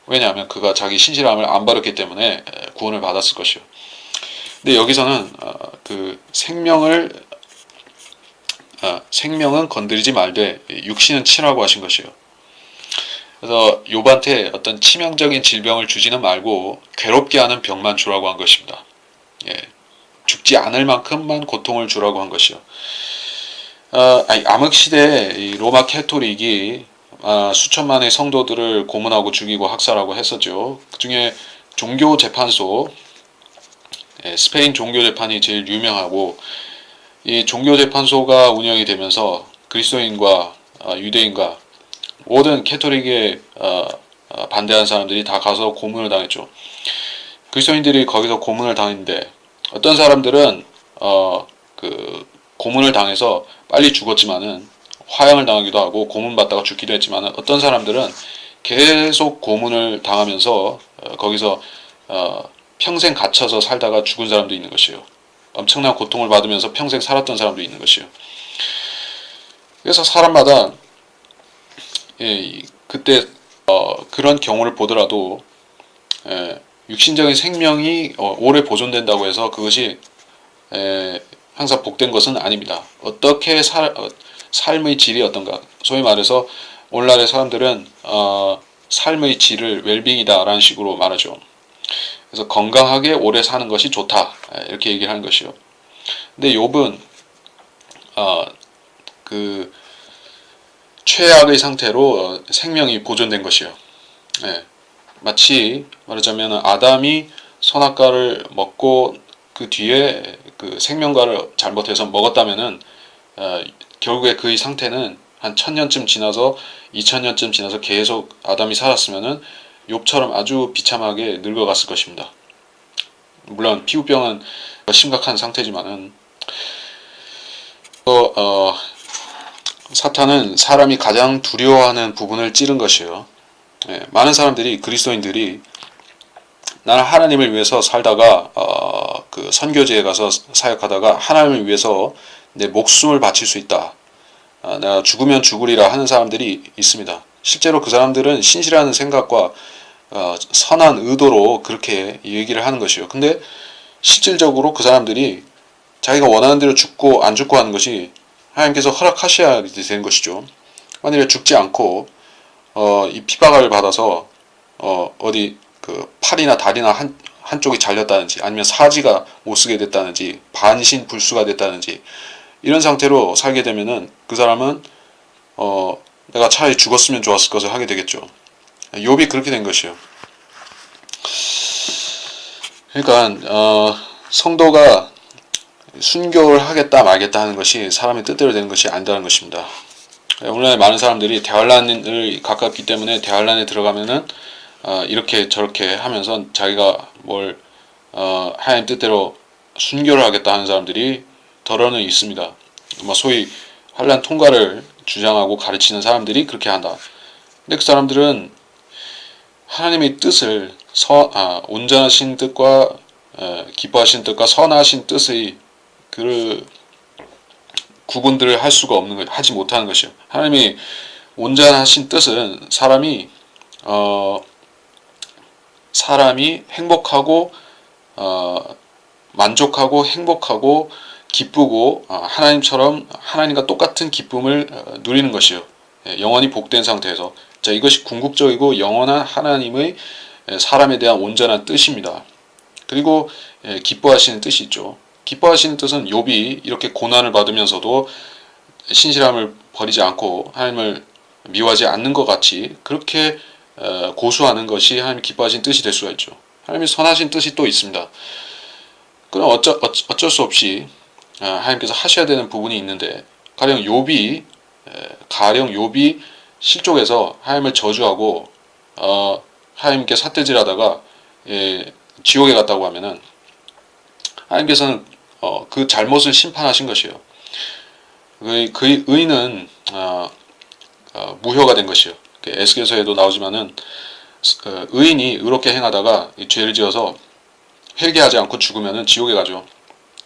왜냐하면 그가 자기 신실함을 안 버렸기 때문에 구원을 받았을 것이요. 근데 여기서는 그 생명은 건드리지 말되 육신은 치라고 하신 것이요. 그래서 욥한테 어떤 치명적인 질병을 주지는 말고 괴롭게 하는 병만 주라고 한 것입니다. 죽지 않을 만큼만 고통을 주라고 한 것이요. 암흑 시대에 로마 캐토릭이 수천만의 성도들을 고문하고 죽이고 학살하고 했었죠. 그 중에 종교재판소, 스페인 종교재판이 제일 유명하고 이 종교재판소가 운영이 되면서 그리스도인과 유대인과 모든 캐토릭에 반대한 사람들이 다 가서 고문을 당했죠. 그리스도인들이 거기서 고문을 당했는데 어떤 사람들은 그 고문을 당해서 빨리 죽었지만은 화형을 당하기도 하고 고문받다가 죽기도 했지만 어떤 사람들은 계속 고문을 당하면서 거기서 평생 갇혀서 살다가 죽은 사람도 있는 것이에요. 엄청난 고통을 받으면서 평생 살았던 사람도 있는 것이에요. 그래서 사람마다 그때 그런 경우를 보더라도 육신적인 생명이 오래 보존된다고 해서 그것이 항상 복된 것은 아닙니다. 어떻게 삶의 질이 어떤가. 소위 말해서 오늘날의 사람들은 삶의 질을 웰빙이다 라는 식으로 말하죠. 그래서 건강하게 오래 사는 것이 좋다 이렇게 얘기를 하는 것이요. 근데 욥은 그 최악의 상태로 생명이 보존된 것이요. 마치 말하자면 아담이 선악과를 먹고 그 뒤에 그 생명과를 잘못해서 먹었다면은 결국에 그의 상태는 한 1000년쯤 지나서 2000년쯤 지나서 계속 아담이 살았으면은 욥처럼 아주 비참하게 늙어갔을 것입니다. 물론 피부병은 심각한 상태지만은 사탄은 사람이 가장 두려워하는 부분을 찌른 것이에요. 많은 사람들이 그리스도인들이 나는 하나님을 위해서 살다가 그 선교지에 가서 사역하다가 하나님을 위해서 내 목숨을 바칠 수 있다. 내가 죽으면 죽으리라 하는 사람들이 있습니다. 실제로 그 사람들은 신실한 생각과 선한 의도로 그렇게 얘기를 하는 것이요. 근데 실질적으로 그 사람들이 자기가 원하는 대로 죽고 안 죽고 하는 것이 하나님께서 허락하셔야 되는 것이죠. 만일에 죽지 않고 이 핍박을 받아서 어디 그 팔이나 다리나 한쪽이 잘렸다든지 아니면 사지가 못쓰게 됐다든지 반신불수가 됐다든지 이런 상태로 살게 되면은 그 사람은 내가 차라리 죽었으면 좋았을 것을 하게 되겠죠. 욥이 그렇게 된 것이요. 그러니까 성도가 순교를 하겠다 말겠다 하는 것이 사람의 뜻대로 되는 것이 아니다는 것입니다. 오늘날 많은 사람들이 대환란을 가깝기 때문에 대환란에 들어가면은 이렇게 저렇게 하면서 자기가 뭘 하나님 뜻대로 순교를 하겠다 하는 사람들이 더러는 있습니다. 소위 환란 통과를 주장하고 가르치는 사람들이 그렇게 한다. 근데 그 사람들은 하나님의 뜻을 온전하신 뜻과 기뻐하신 뜻과 선하신 뜻의 그 구분들을 할 수가 없는 것, 하지 못하는 것이요. 하나님이 온전하신 뜻은 사람이 행복하고 만족하고 행복하고 기쁘고 하나님처럼 하나님과 똑같은 기쁨을 누리는 것이요. 영원히 복된 상태에서 자 이것이 궁극적이고 영원한 하나님의 사람에 대한 온전한 뜻입니다. 그리고 기뻐하시는 뜻이 있죠. 기뻐하시는 뜻은 욥이 이렇게 고난을 받으면서도 신실함을 버리지 않고 하나님을 미워하지 않는 것 같이 그렇게 고수하는 것이 하나님 기뻐하신 뜻이 될 수가 있죠. 하나님의 선하신 뜻이 또 있습니다. 그럼 어쩔 수 없이 하나님께서 하셔야 되는 부분이 있는데 가령 욥이 실족해서 하나님을 저주하고 하나님께 삿대질하다가 지옥에 갔다고 하면은 하나님께서는 그 잘못을 심판하신 것이에요. 그 의는 무효가 된 것이에요. 에스겔서에도 나오지만은 의인이 의롭게 행하다가 죄를 지어서 회개하지 않고 죽으면은 지옥에 가죠.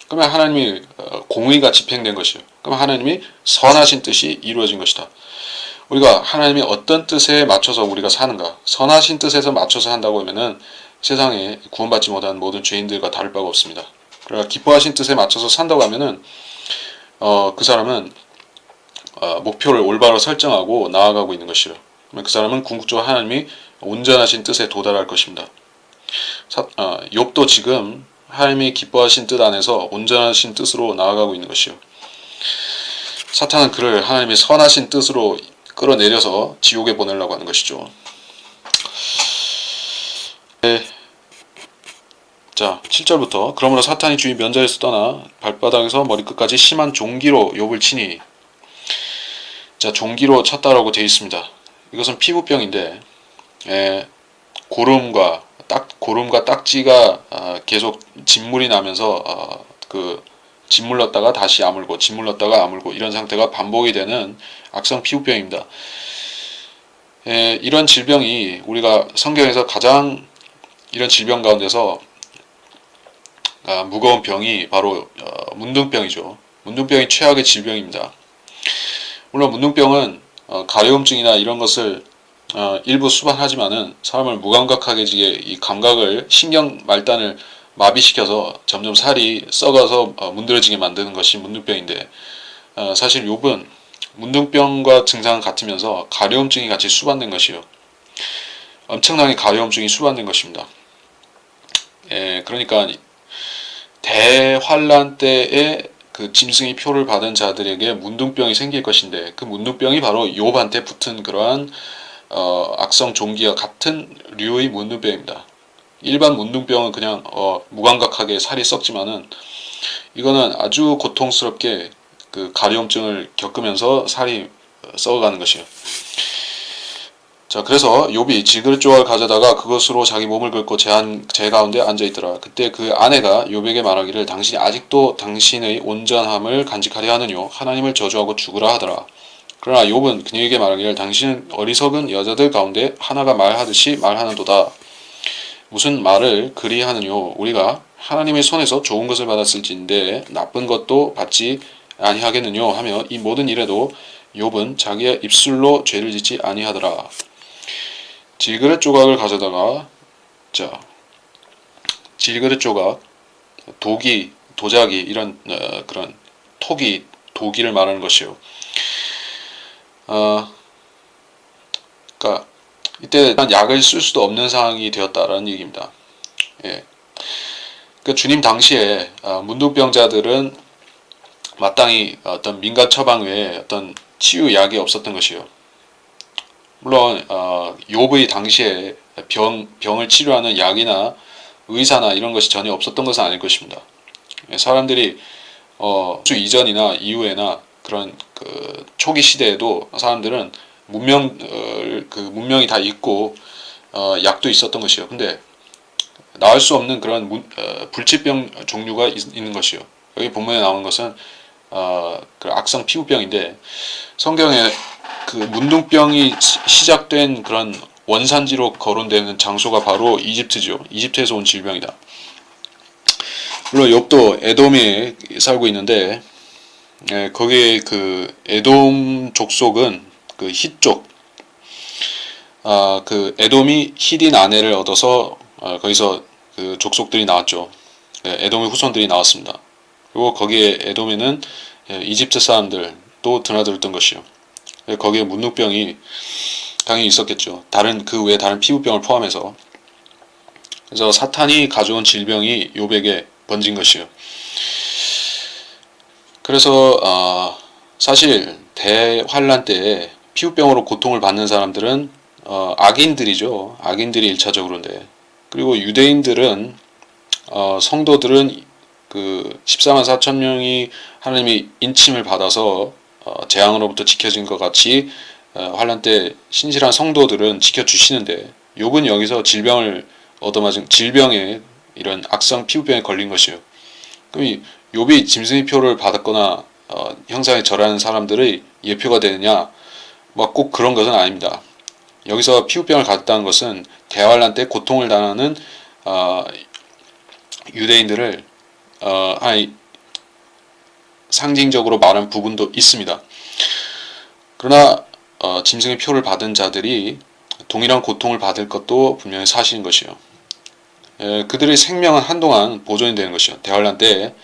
그러면 하나님이 공의가 집행된 것이에요. 그러면 하나님이 선하신 뜻이 이루어진 것이다. 우리가 하나님이 어떤 뜻에 맞춰서 우리가 사는가, 선하신 뜻에서 맞춰서 한다고 하면은 세상에 구원받지 못한 모든 죄인들과 다를 바가 없습니다. 그러나 기뻐하신 뜻에 맞춰서 산다고 하면은 그 사람은 목표를 올바로 설정하고 나아가고 있는 것이요. 그 사람은 궁극적으로 하나님이 온전하신 뜻에 도달할 것입니다. 욥도 지금 하나님이 기뻐하신 뜻 안에서 온전하신 뜻으로 나아가고 있는 것이요. 사탄은 그를 하나님의 선하신 뜻으로 끌어내려서 지옥에 보내려고 하는 것이죠. 자, 7절부터 그러므로 사탄이 주의 면전에서 떠나 발바닥에서 머리끝까지 심한 종기로 욥을 치니. 자, 종기로 쳤다라고 되어 있습니다. 이것은 피부병인데 고름과 딱지가 계속 진물이 나면서 짓물렀다가 다시 아물고 짓물렀다가 아물고 이런 상태가 반복이 되는 악성 피부병입니다. 이런 질병이 우리가 성경에서 가장 이런 질병 가운데서 무거운 병이 바로 문둥병이죠. 문둥병이 최악의 질병입니다. 물론 문둥병은 가려움증이나 이런 것을 일부 수반하지만은 사람을 무감각하게 지게 이 감각을 신경 말단을 마비시켜서 점점 살이 썩어서 문드러지게 만드는 것이 문둥병인데 사실 욥은 문둥병과 증상은 같으면서 가려움증이 같이 수반된 것이요. 엄청나게 가려움증이 수반된 것입니다. 그러니까 대환란 때에 그 짐승의 표를 받은 자들에게 문둥병이 생길 것인데 그 문둥병이 바로 욥한테 붙은 그러한 악성 종기와 같은 류의 문둥병입니다. 일반 문둥병은 그냥 무감각하게 살이 썩지만은 이거는 아주 고통스럽게 그 가려움증을 겪으면서 살이 썩어가는 것이에요. 자, 그래서 욥이 질그릇 조각을 가져다가 그것으로 자기 몸을 긁고 제 가운데 앉아있더라. 그때 그 아내가 욥에게 말하기를 당신이 아직도 당신의 온전함을 간직하려 하느뇨 하나님을 저주하고 죽으라 하더라. 그러나 욥은 그녀에게 말하기를 당신은 어리석은 여자들 가운데 하나가 말하듯이 말하는도다. 무슨 말을 그리 하느뇨 우리가 하나님의 손에서 좋은 것을 받았을진데 나쁜 것도 받지 아니하겠느뇨 하며 이 모든 일에도 욥은 자기의 입술로 죄를 짓지 아니하더라. 질그릇 조각을 가져다가 질그릇 조각, 도자기 이런 그런 도기를 말하는 것이요. 그러니까 이때 약을 쓸 수도 없는 상황이 되었다라는 얘기입니다. 그러니까 주님 당시에 문둥병자들은 마땅히 어떤 민간 처방 외에 어떤 치유 약이 없었던 것이요. 물론 욥의 당시에 병을 치료하는 약이나 의사나 이런 것이 전혀 없었던 것은 아닐 것입니다. 사람들이 수 이전이나 이후에나 그런 그 초기 시대에도 사람들은 문명이 다 있고 약도 있었던 것이요. 근데 나을 수 없는 그런 불치병 종류가 있는 것이요. 여기 본문에 나오는 것은 그 악성 피부병인데, 성경에 그 문둥병이 시작된 그런 원산지로 거론되는 장소가 바로 이집트죠. 이집트에서 온 질병이다. 물론 욥도 에돔에 살고 있는데, 거기에 그 에돔 족속은 그 힛족, 그 에돔이 힛인 아내를 얻어서 거기서 그 족속들이 나왔죠. 에돔의 후손들이 나왔습니다. 그리고 거기에 에돔에는 이집트 사람들도 드나들었던 것이요. 거기에 문둥병이 당연히 있었겠죠. 그 외에 다른 피부병을 포함해서. 그래서 사탄이 가져온 질병이 욥에게 번진 것이요. 그래서 사실 대환란 때에 피부병으로 고통을 받는 사람들은 악인들이죠. 악인들이 1차적으로인데, 그리고 유대인들은 성도들은 그 14만 4천 명이 하나님의 인침을 받아서 재앙으로부터 지켜진 것 같이 환란 때 신실한 성도들은 지켜주시는데, 욥은 여기서 질병에 이런 악성 피부병에 걸린 것이요. 그럼 욥이 짐승의 표를 받았거나 형상에 절하는 사람들의 예표가 되느냐? 뭐 꼭 그런 것은 아닙니다. 여기서 피부병을 갖다는 것은 대환란 때 고통을 당하는 유대인들을 상징적으로 말한 부분도 있습니다. 그러나 짐승의 표를 받은 자들이 동일한 고통을 받을 것도 분명히 사실인 것이요. 그들의 생명은 한동안 보존이 되는 것이요. 대환란 때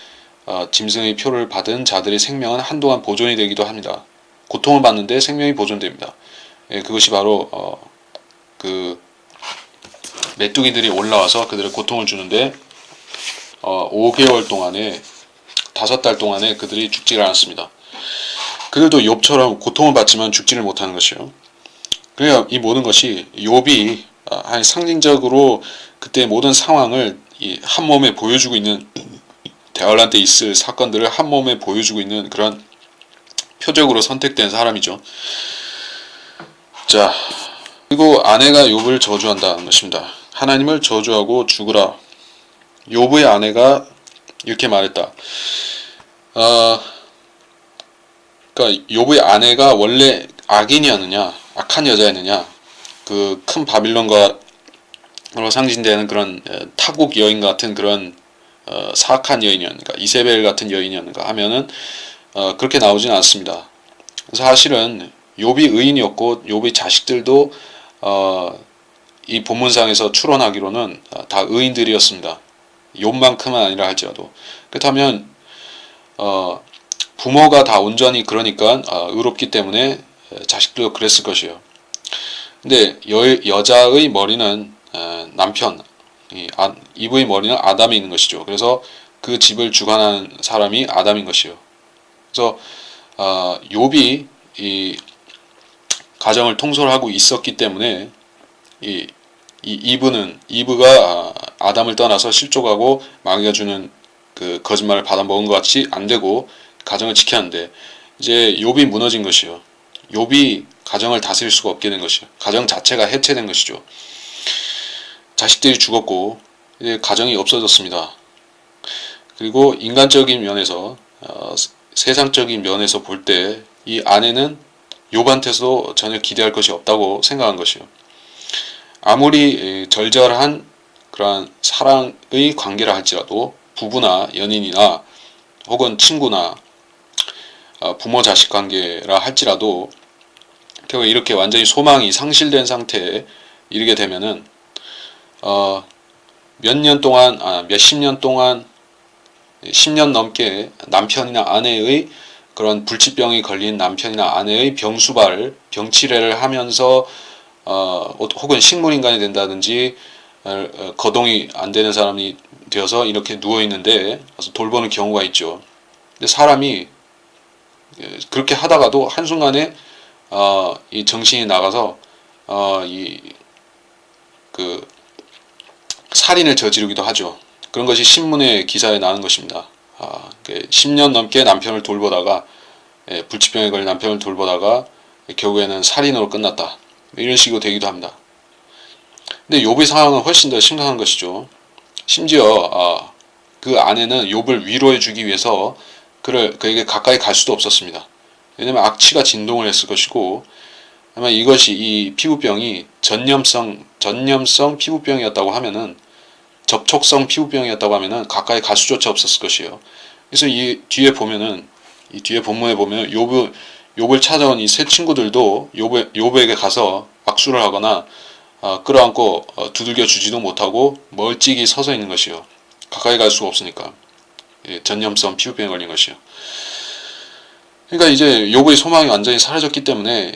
짐승의 표를 받은 자들의 생명은 한동안 보존이 되기도 합니다. 고통을 받는데 생명이 보존됩니다. 그것이 바로 그 메뚜기들이 올라와서 그들의 고통을 주는데 5개월 동안에 5달 동안에 그들이 죽지를 않았습니다. 그들도 욥처럼 고통을 받지만 죽지를 못하는 것이요. 그러니까 이 모든 것이 욥이 상징적으로 그때 모든 상황을 한 몸에 보여주고 있는, 대환란 때 있을 사건들을 한 몸에 보여주고 있는 그런 표적으로 선택된 사람이죠. 자, 그리고 아내가 욥을 저주한다는 것입니다. 하나님을 저주하고 죽으라. 욥의 아내가 이렇게 말했다. 그러니까 욥의 아내가 원래 악인이었느냐, 악한 여자였느냐, 그 큰 바빌론과로 상징되는 그런 타국 여인 같은 그런 사악한 여인이었는가, 이세벨 같은 여인이었는가 하면은 그렇게 나오지는 않습니다. 사실은 욥이 의인이었고 욥의 자식들도 이 본문상에서 추론하기로는 다 의인들이었습니다. 욥만큼은 아니라 할지라도. 그렇다면 부모가 다 온전히 그러니까 의롭기 때문에 자식들도 그랬을 것이에요. 근데 여자의 머리는 남편, 이브의 머리는 아담에 있는 것이죠. 그래서 그 집을 주관하는 사람이 아담인 것이요. 그래서 욥이 이 가정을 통솔하고 있었기 때문에 이브가 아담을 떠나서 실족하고 마귀가 주는 그 거짓말을 받아 먹은 것 같이 안 되고 가정을 지켜야 하는데, 이제 욥이 무너진 것이요. 욥이 가정을 다스릴 수가 없게 된 것이요. 가정 자체가 해체된 것이죠. 자식들이 죽었고 이제 가정이 없어졌습니다. 그리고 인간적인 면에서 세상적인 면에서 볼 때 이 아내는 욥한테서 전혀 기대할 것이 없다고 생각한 것이요. 아무리 절절한 그러한 사랑의 관계라 할지라도, 부부나 연인이나 혹은 친구나 부모 자식 관계라 할지라도 결국 이렇게 완전히 소망이 상실된 상태에 이르게 되면은 몇십 년 동안 10년 넘게 남편이나 아내의 그런 불치병이 걸린 남편이나 아내의 병치레를 하면서 혹은 식물인간이 된다든지 거동이 안 되는 사람이 되어서 이렇게 누워 있는데 돌보는 경우가 있죠. 근데 사람이 그렇게 하다가도 한순간에 이 정신이 나가서 살인을 저지르기도 하죠. 그런 것이 신문의 기사에 나오는 것입니다. 10년 넘게 남편을 돌보다가 불치병에 걸린 남편을 돌보다가 결국에는 살인으로 끝났다. 이런 식으로 되기도 합니다. 근데 욥의 상황은 훨씬 더 심각한 것이죠. 심지어 그 아내는 욥을 위로해주기 위해서 그에게 가까이 갈 수도 없었습니다. 왜냐하면 악취가 진동을 했을 것이고 아마 이것이 이 피부병이 전염성 피부병이었다고 하면은 접촉성 피부병이었다고 하면은 가까이 갈 수조차 없었을 것이에요. 그래서 이 뒤에 보면은 이 뒤에 본문에 보면 욥을 찾아온 이 세 친구들도 욥에게 가서 악수를 하거나 끌어안고 두들겨 주지도 못하고 멀찍이 서서 있는 것이요. 가까이 갈 수가 없으니까. 전염성 피부병에 걸린 것이요. 그러니까 이제 욥의 소망이 완전히 사라졌기 때문에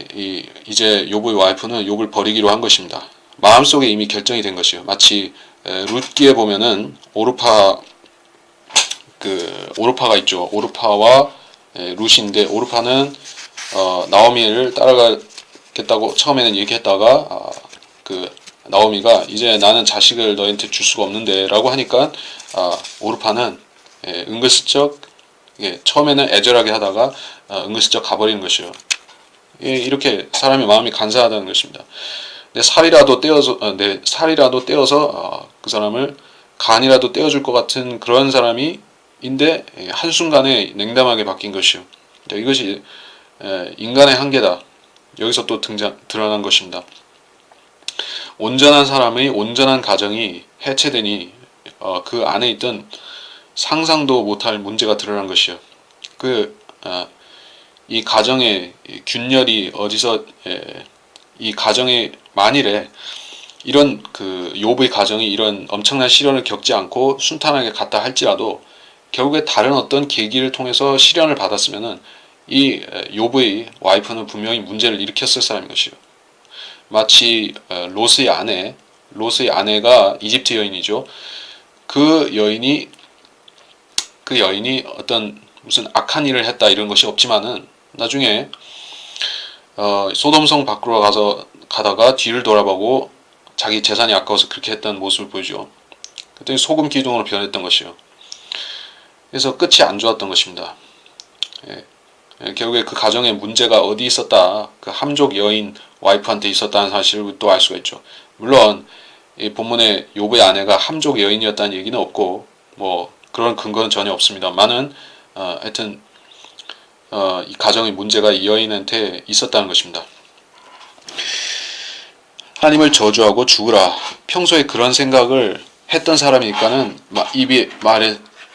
이제 욥의 와이프는 욥을 버리기로 한 것입니다. 마음속에 이미 결정이 된 것이요. 마치 룻기에 보면은 오르파가 있죠. 오르파와 룻인데 오르파는 나오미를 따라가겠다고 처음에는 얘기했다가 나오미가 이제 나는 자식을 너희한테 줄 수가 없는데 라고 하니까 오르파는 은근슬쩍 처음에는 애절하게 하다가 은근슬쩍 가버리는 것이요. 이렇게 사람의 마음이 간사하다는 것입니다. 내 살이라도 떼어서 그 사람을 간이라도 떼어줄 것 같은 그런 사람인데 한순간에 냉담하게 바뀐 것이요. 이것이 인간의 한계다. 여기서 또 드러난 것입니다. 온전한 사람의 온전한 가정이 해체되니 그 안에 있던 상상도 못할 문제가 드러난 것이요. 이 가정의 균열이 어디서 이 가정의 만일에 이런 욥의 가정이 이런 엄청난 시련을 겪지 않고 순탄하게 갔다 할지라도 결국에 다른 어떤 계기를 통해서 시련을 받았으면은 이 욥의 와이프는 분명히 문제를 일으켰을 사람인 것이요. 마치 롯의 아내가 이집트 여인이죠. 그 여인이 어떤 무슨 악한 일을 했다 이런 것이 없지만은 나중에 소돔성 밖으로 가다가 뒤를 돌아보고 자기 재산이 아까워서 그렇게 했던 모습을 보이죠. 그랬더니 소금 기둥으로 변했던 것이요. 그래서 끝이 안 좋았던 것입니다. 결국에 그 가정에 문제가 어디 있었다, 그 함족 여인 와이프한테 있었다는 사실을 또 알 수가 있죠. 물론 이 본문에 욥의 아내가 함족 여인이었다는 얘기는 없고 뭐 그런 근거는 전혀 없습니다만은 하여튼 이 가정의 문제가 이 여인한테 있었다는 것입니다. 하나님을 저주하고 죽으라. 평소에 그런 생각을 했던 사람이니까는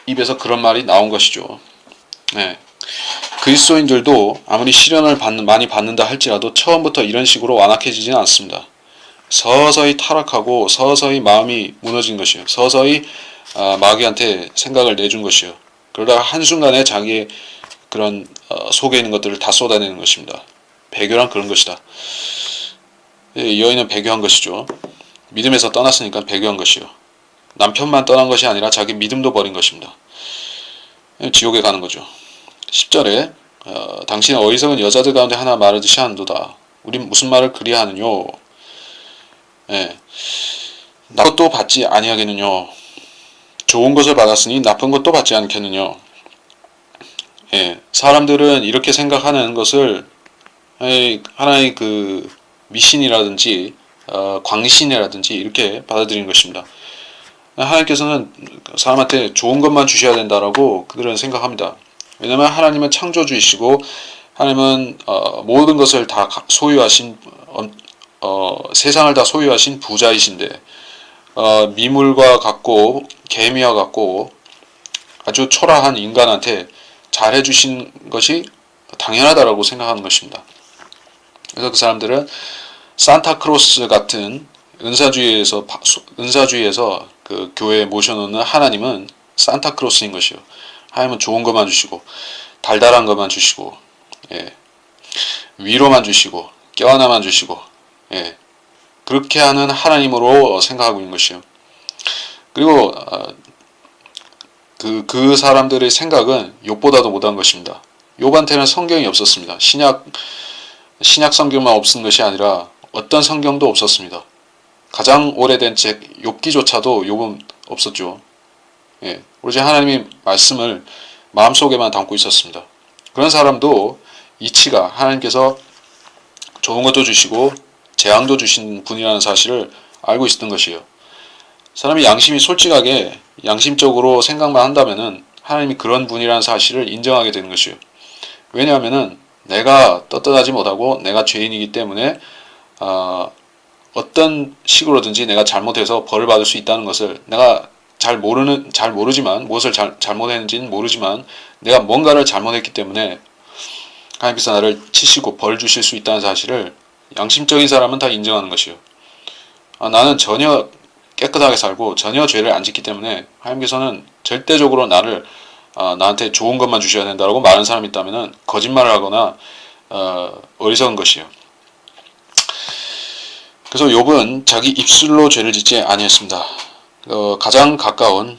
입에서 그런 말이 나온 것이죠. 그리스도인들도 아무리 시련을 많이 받는다 할지라도 처음부터 이런 식으로 완악해지지는 않습니다. 서서히 타락하고 서서히 마음이 무너진 것이요. 서서히 마귀한테 생각을 내준 것이요. 그러다가 한순간에 자기의 그런 속에 있는 것들을 다 쏟아내는 것입니다. 배교란 그런 것이다. 여인은 배교한 것이죠. 믿음에서 떠났으니까 배교한 것이요. 남편만 떠난 것이 아니라 자기 믿음도 버린 것입니다. 지옥에 가는 거죠. 10절에 당신은 어리석은 여자들 가운데 하나 말하듯이 하는도다. 우린 무슨 말을 그리하느뇨. 나쁜 것도 받지 아니하겠느뇨. 좋은 것을 받았으니 나쁜 것도 받지 않겠느뇨. 사람들은 이렇게 생각하는 것을 하나의 미신이라든지 광신이라든지 이렇게 받아들이는 것입니다. 하나님께서는 사람한테 좋은 것만 주셔야 된다라고 그들은 생각합니다. 왜냐하면 하나님은 창조주이시고 하나님은 모든 것을 다 소유하신 세상을 다 소유하신 부자이신데 미물과 같고 개미와 같고 아주 초라한 인간한테 잘해주신 것이 당연하다라고 생각하는 것입니다. 그래서 그 사람들은 산타크로스 같은 은사주의에서 그 교회에 모셔놓는 하나님은 산타크로스인 것이요. 하나님은 좋은 것만 주시고 달달한 것만 주시고 위로만 주시고 껴안아만 주시고 그렇게 하는 하나님으로 생각하고 있는 것이요. 그리고 그 사람들의 생각은 욥보다도 못한 것입니다. 욥한테는 성경이 없었습니다. 신약 성경만 없은 것이 아니라 어떤 성경도 없었습니다. 가장 오래된 책 욥기조차도 욥은 없었죠. 오로지 하나님의 말씀을 마음속에만 담고 있었습니다. 그런 사람도 이치가 하나님께서 좋은 것도 주시고 재앙도 주신 분이라는 사실을 알고 있었던 것이에요. 사람이 양심이 솔직하게 양심적으로 생각만 한다면은 하나님이 그런 분이라는 사실을 인정하게 되는 것이에요. 왜냐하면은 내가 떳떳하지 못하고 내가 죄인이기 때문에 어떤 식으로든지 내가 잘못해서 벌을 받을 수 있다는 것을 내가 잘 모르지만 무엇을 잘못했는지는 모르지만 내가 뭔가를 잘못했기 때문에 하나님께서 나를 치시고 벌 주실 수 있다는 사실을 양심적인 사람은 다 인정하는 것이요. 나는 전혀 깨끗하게 살고 전혀 죄를 안 짓기 때문에 하나님께서는 절대적으로 나한테 좋은 것만 주셔야 된다고 말하는 사람이 있다면 거짓말을 하거나 어리석은 것이요. 그래서 욥은 자기 입술로 죄를 짓지 아니했습니다. 가장 가까운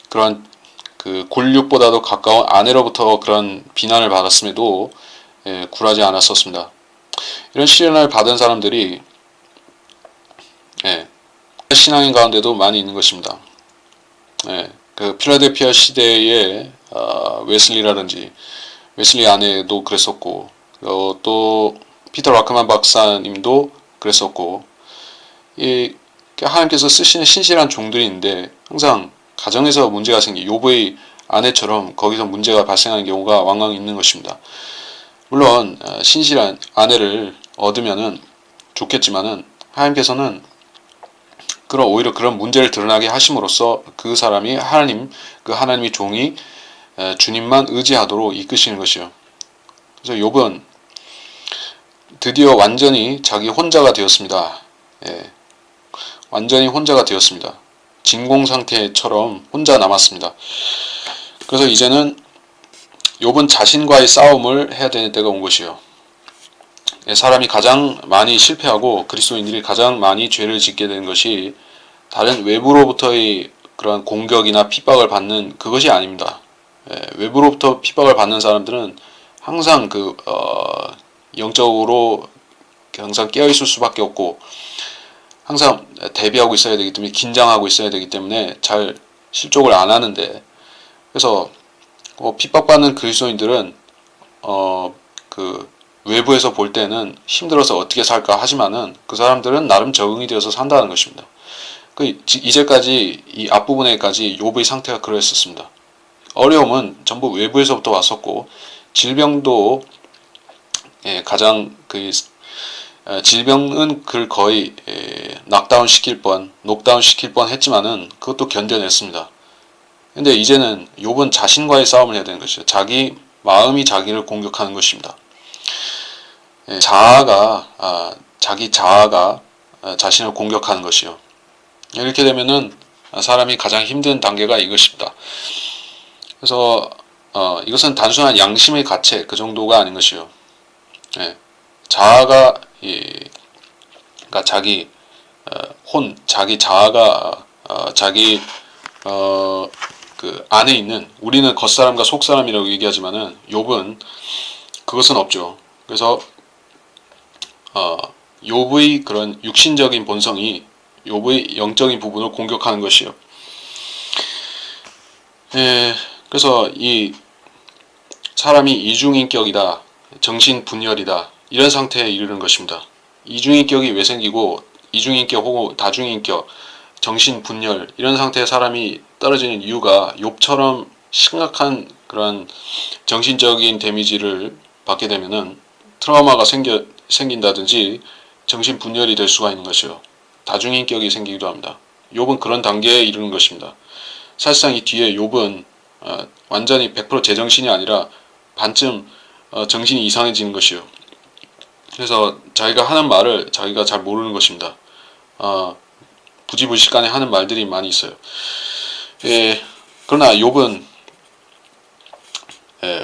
그런 그 골육보다도 가까운 아내로부터 그런 비난을 받았음에도 굴하지 않았었습니다. 이런 시련을 받은 사람들이 신앙인 가운데도 많이 있는 것입니다. 그 필라델피아 시대의 웨슬리라든지 웨슬리 아내도 그랬었고 또 피터 라크만 박사님도 그랬었고 하나님께서 쓰시는 신실한 종들이 있는데 항상 가정에서 문제가 욥의 아내처럼 거기서 문제가 발생하는 경우가 왕왕 있는 것입니다. 물론 신실한 아내를 얻으면은 좋겠지만은 하나님께서는 오히려 그런 문제를 드러나게 하심으로써 그 사람이 하나님의 종이 주님만 의지하도록 이끄시는 것이요. 그래서 욥은 드디어 완전히 자기 혼자가 되었습니다. 완전히 혼자가 되었습니다. 진공 상태처럼 혼자 남았습니다. 그래서 이제는 욥은 자신과의 싸움을 해야 되는 때가 온 것이요. 사람이 가장 많이 실패하고 그리스도인들이 가장 많이 죄를 짓게 되는 것이 다른 외부로부터의 그런 공격이나 핍박을 받는 그것이 아닙니다. 외부로부터 핍박을 받는 사람들은 항상 영적으로 항상 깨어있을 수밖에 없고 항상 대비하고 있어야 되기 때문에 긴장하고 있어야 되기 때문에 잘 실족을 안 하는데 그래서 핍박받는 그리스도인들은 외부에서 볼 때는 힘들어서 어떻게 살까 하지만은 그 사람들은 나름 적응이 되어서 산다는 것입니다. 이제까지 이 앞부분에까지 욥의 상태가 그러했었습니다. 어려움은 전부 외부에서부터 왔었고 질병도 가장 질병은 그를 거의 녹다운 시킬 뻔 했지만은 그것도 견뎌냈습니다. 근데 이제는 욥은 자신과의 싸움을 해야 되는 것이죠. 자기 마음이 자기를 공격하는 것입니다. 자기 자아가 자신을 공격하는 것이요. 이렇게 되면은 사람이 가장 힘든 단계가 이것입니다. 그래서 이것은 단순한 양심의 가책 그 정도가 아닌 것이요. 자아가 그러니까 자기 자아가 자기 그 안에 있는 우리는 겉사람과 속사람이라고 얘기하지만은 욥은 그것은 없죠. 그래서 욥의 그런 육신적인 본성이 욥의 영적인 부분을 공격하는 것이요. 그래서 이 사람이 이중인격이다, 정신분열이다 이런 상태에 이르는 것입니다. 이중인격이 왜 생기고 이중인격 혹은 다중인격, 정신분열 이런 상태의 사람이 떨어지는 이유가 욥처럼 심각한 그런 정신적인 데미지를 받게 되면은 트라우마가 생긴다든지 정신분열이 될 수가 있는 것이요. 다중인격이 생기기도 합니다. 욥은 그런 단계에 이르는 것입니다. 사실상 이 뒤에 욥은 완전히 100% 제정신이 아니라 반쯤 정신이 이상해지는 것이요. 그래서 자기가 하는 말을 자기가 잘 모르는 것입니다. 부지불식간에 하는 말들이 많이 있어요. 그러나 욥은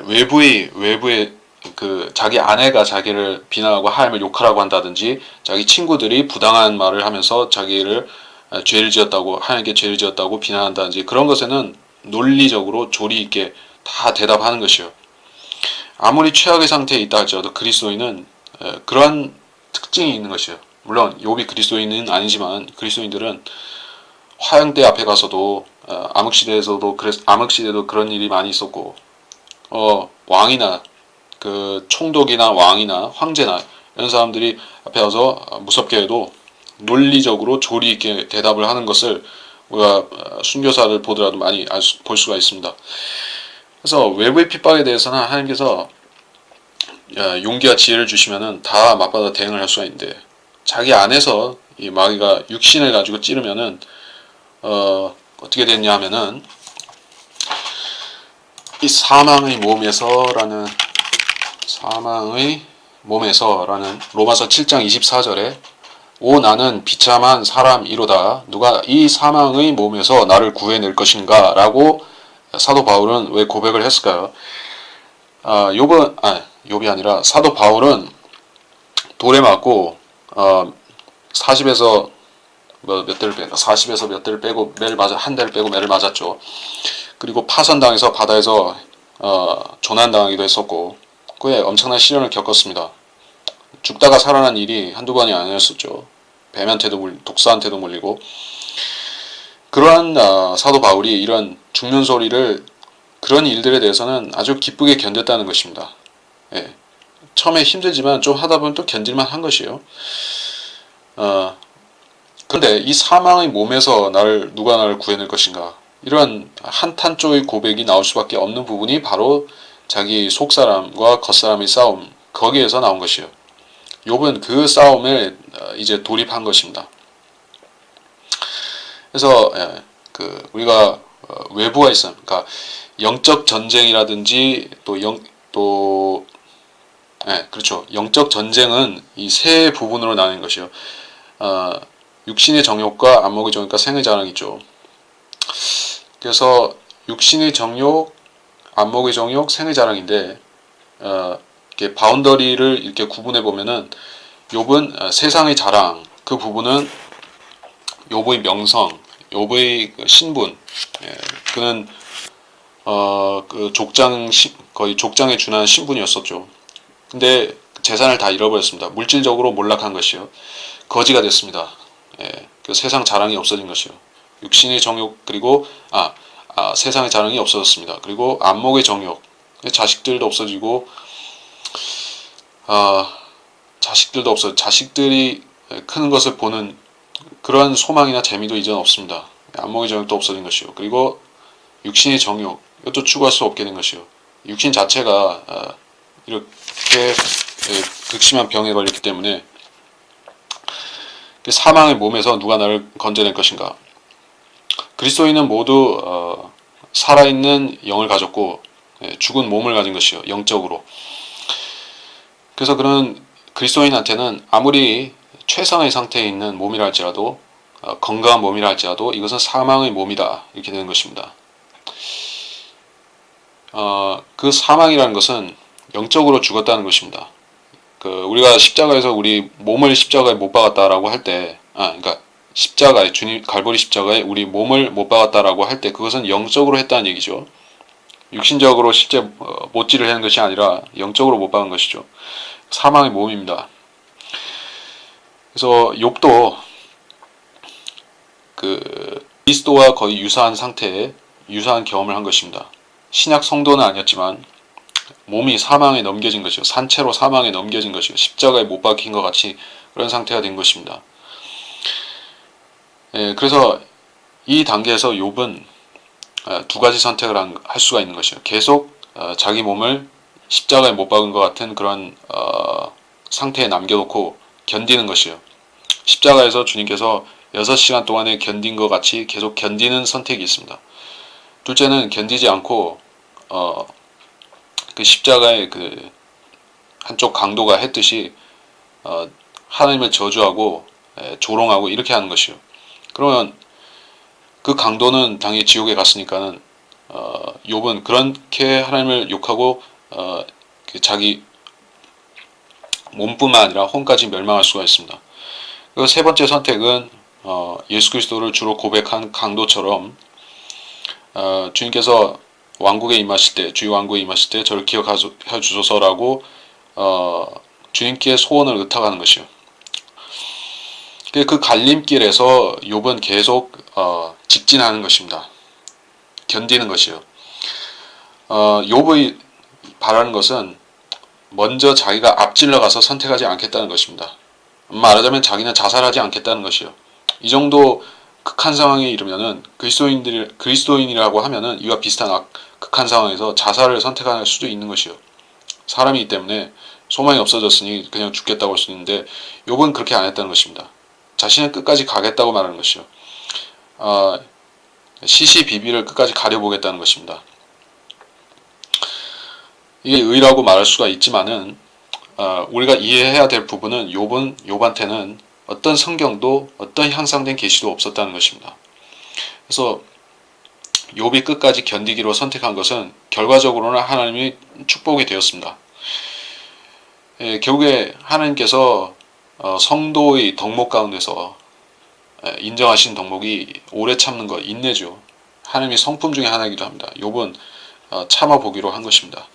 외부의 자기 아내가 자기를 비난하고 하나님을 욕하라고 한다든지 자기 친구들이 부당한 말을 하면서 자기를 하나님께 죄를 지었다고 비난한다든지 그런 것에는 논리적으로 조리 있게 다 대답하는 것이요. 아무리 최악의 상태에 있다 할지라도 그리스도인은 그러한 특징이 있는 것이요. 물론 욥이 그리스도인은 아니지만 그리스도인들은 화양대 앞에 가서도 암흑시대도 그런 일이 많이 있었고, 왕이나 그 총독이나 왕이나 황제나 이런 사람들이 앞에 와서 무섭게 해도 논리적으로 조리 있게 대답을 하는 것을 우리가 순교사를 보더라도 많이 볼 수가 있습니다. 그래서 외부의 핍박에 대해서는 하나님께서 용기와 지혜를 주시면은 다 맞받아 대응을 할 수가 있는데, 자기 안에서 이 마귀가 육신을 가지고 찌르면은 어떻게 됐냐 하면은 이 사망의 몸에서라는 로마서 7장 24절에 오 나는 비참한 사람이로다 누가 이 사망의 몸에서 나를 구해낼 것인가 라고 사도 바울은 왜 고백을 했을까요? 욥이 아니라 사도 바울은 돌에 맞고 40에서 몇 대를 빼고 한 대를 빼고 매를 맞았죠. 그리고 파선당해서 바다에서 조난당하기도 했었고, 그에 엄청난 시련을 겪었습니다. 죽다가 살아난 일이 한두 번이 아니었었죠. 뱀한테도 독사한테도 물리고. 그러한 사도 바울이 이런 죽는 소리를, 그런 일들에 대해서는 아주 기쁘게 견뎠다는 것입니다. 예. 처음에 힘들지만 좀 하다 보면 또 견딜만 한 것이에요. 그런데 이 사망의 몸에서 누가 나를 구해낼 것인가, 이런 한탄조의 고백이 나올 수밖에 없는 부분이 바로 자기 속사람과 겉사람의 싸움, 거기에서 나온 것이에요. 욥은 그 싸움에 이제 돌입한 것입니다. 그래서 우리가 외부가 있어요. 그러니까 영적 전쟁이라든지 그렇죠. 영적 전쟁은 이 세 부분으로 나뉘는 것이요. 육신의 정욕과 안목의 정욕과 생의 자랑이죠. 그래서 육신의 정욕, 안목의 정욕, 생의 자랑인데 이렇게 바운더리를 이렇게 구분해 보면은 욥은 세상의 자랑, 그 부분은 욥의 명성, 욥의 신분, 그는 거의 족장에 준한 신분이었었죠. 근데 재산을 다 잃어버렸습니다. 물질적으로 몰락한 것이요. 거지가 됐습니다. 그 세상 자랑이 없어진 것이요. 육신의 정욕, 그리고 세상의 자랑이 없어졌습니다. 그리고 안목의 정욕, 자식들도 없어지고, 자식들이 크는 것을 보는 그러한 소망이나 재미도 이제는 없습니다. 안목의 정욕도 없어진 것이요. 그리고 육신의 정욕, 이것도 추구할 수 없게 된 것이요. 육신 자체가 이렇게 극심한 병에 걸렸기 때문에 사망의 몸에서 누가 나를 건져낼 것인가. 그리스도인은 모두 살아있는 영을 가졌고 죽은 몸을 가진 것이요. 영적으로. 그래서 그런 그리스도인한테는 아무리 최상의 상태에 있는 몸이라 할지라도, 건강한 몸이라 할지라도 이것은 사망의 몸이다, 이렇게 되는 것입니다. 그 사망이라는 것은 영적으로 죽었다는 것입니다. 우리가 십자가에서 우리 몸을 십자가에 못 박았다라고 할 때, 그러니까 주님 갈보리 십자가에 우리 몸을 못 박았다라고 할 때 그것은 영적으로 했다는 얘기죠. 육신적으로 실제 못질을 하는 것이 아니라 영적으로 못 박은 것이죠. 사망의 몸입니다. 그래서 욥도 그리스도와 거의 유사한 상태에 유사한 경험을 한 것입니다. 신약 성도는 아니었지만 몸이 사망에 넘겨진 것이요. 산채로 사망에 넘겨진 것이요. 십자가에 못 박힌 것 같이 그런 상태가 된 것입니다. 그래서 이 단계에서 욥은 두 가지 선택을 할 수가 있는 것이요. 계속 자기 몸을 십자가에 못 박은 것 같은 그런 상태에 남겨놓고 견디는 것이요. 십자가에서 주님께서 6시간 동안에 견딘 것 같이 계속 견디는 선택이 있습니다. 둘째는 견디지 않고 그 십자가의 그 한쪽 강도가 했듯이 하나님을 저주하고 조롱하고 이렇게 하는 것이요. 그러면 그 강도는 당연히 지옥에 갔으니까는 욥은 그렇게 하나님을 욕하고 그 자기 몸뿐만 아니라 혼까지 멸망할 수가 있습니다. 그리고 세 번째 선택은 예수 그리스도를 주로 고백한 강도처럼 주님께서 왕국에 임하실 때, 주의 왕국에 임하실 때 저를 기억하여 주소서라고 주님께 소원을 의탁하는 것이요. 그 갈림길에서 욥은 계속 직진하는 것입니다. 견디는 것이요. 욥의 바라는 것은 먼저 자기가 앞질러 가서 선택하지 않겠다는 것입니다. 말하자면 자기는 자살하지 않겠다는 것이요. 이 정도 극한 상황에 이르면은 그리스도인이라고 하면은 이와 비슷한 극한 상황에서 자살을 선택할 수도 있는 것이요. 사람이기 때문에 소망이 없어졌으니 그냥 죽겠다고 할 수 있는데 욥은 그렇게 안 했다는 것입니다. 자신은 끝까지 가겠다고 말하는 것이요. 시시비비를 끝까지 가려보겠다는 것입니다. 이게 의라고 말할 수가 있지만은 우리가 이해해야 될 부분은 욥한테는 어떤 성경도 어떤 향상된 계시도 없었다는 것입니다. 그래서 욥이 끝까지 견디기로 선택한 것은 결과적으로는 하나님의 축복이 되었습니다. 결국에 하나님께서 성도의 덕목 가운데서 인정하신 덕목이 오래 참는 것, 인내죠. 하나님의 성품 중에 하나이기도 합니다. 욥은 참아보기로 한 것입니다.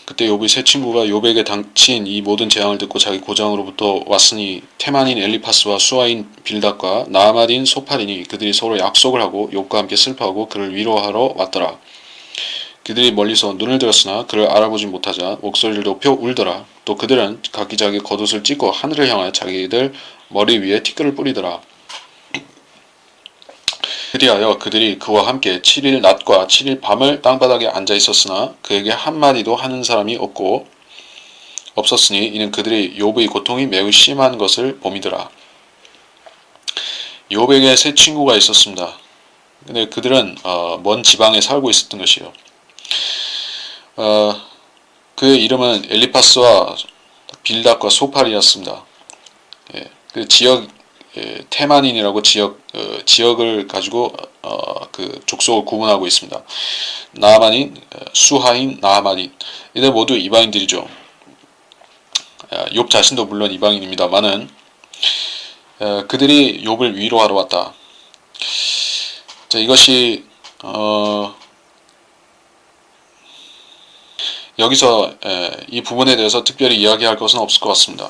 그때 욥의 세 친구가 욥에게 닥친 이 모든 재앙을 듣고 자기 고장으로부터 왔으니 테만인 엘리파스와 수아인 빌닷과 나아마딘 소팔이니 그들이 서로 약속을 하고 욥과 함께 슬퍼하고 그를 위로하러 왔더라. 그들이 멀리서 눈을 들었으나 그를 알아보지 못하자 목소리를 높여 울더라. 또 그들은 각기 자기 겉옷을 찢고 하늘을 향하여 자기들 머리 위에 티끌을 뿌리더라. 그리하여 그들이 그와 함께 7일 낮과 7일 밤을 땅바닥에 앉아 있었으나 그에게 한마디도 하는 사람이 없었으니 이는 그들이 욥의 고통이 매우 심한 것을 봄이더라. 욥에게 세 친구가 있었습니다. 근데 그들은 먼 지방에 살고 있었던 것이요. 그의 이름은 엘리파스와 빌닷과 소팔이었습니다. 그 지역 테만인이라고 지역을 가지고 그 족속을 구분하고 있습니다. 나아만인, 수하인, 나아만인 이들 모두 이방인들이죠. 욥 자신도 물론 이방인입니다만은 그들이 욥을 위로하러 왔다. 자, 이것이 여기서 이 부분에 대해서 특별히 이야기할 것은 없을 것 같습니다.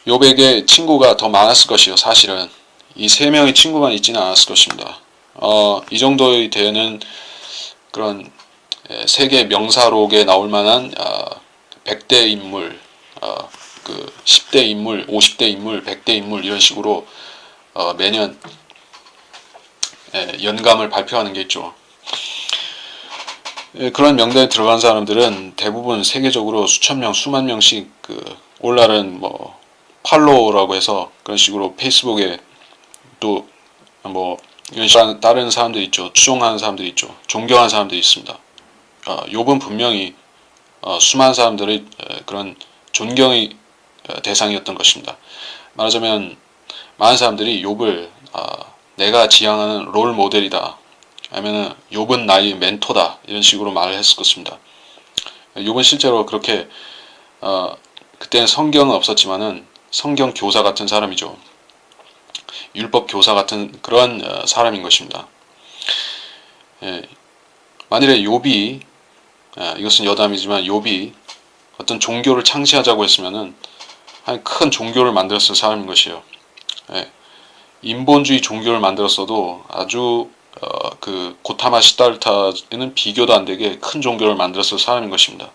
욥에게 친구가 더 많았을 것이요. 사실은 이 세 명의 친구만 있지는 않았을 것입니다. 이 정도의 되는 그런 세계 명사록에 나올 만한 100대 인물, 그 10대 인물, 50대 인물, 100대 인물 이런 식으로 매년 연감을 발표하는 게 있죠. 그런 명단에 들어간 사람들은 대부분 세계적으로 수천 명, 수만 명씩 오늘날은 팔로우라고 해서 그런 식으로 페이스북에 또 이런 식으로 따르는 사람들이 있죠. 추종하는 사람들이 있죠. 존경하는 사람들이 있습니다. 욥은 분명히 수많은 사람들의 그런 존경의 대상이었던 것입니다. 말하자면 많은 사람들이 욥을 내가 지향하는 롤 모델이다. 아니면 욥은 나의 멘토다. 이런 식으로 말을 했을 것입니다. 욥은 실제로 그렇게 그때는 성경은 없었지만은 성경 교사 같은 사람이죠. 율법 교사 같은 그런 사람인 것입니다. 만일에 욥이 이것은 여담이지만 욥이 어떤 종교를 창시하자고 했으면은 한 큰 종교를 만들었을 사람인 것이에요. 인본주의 종교를 만들었어도 아주 그 고타마 시달타에는 비교도 안 되게 큰 종교를 만들었을 사람인 것입니다.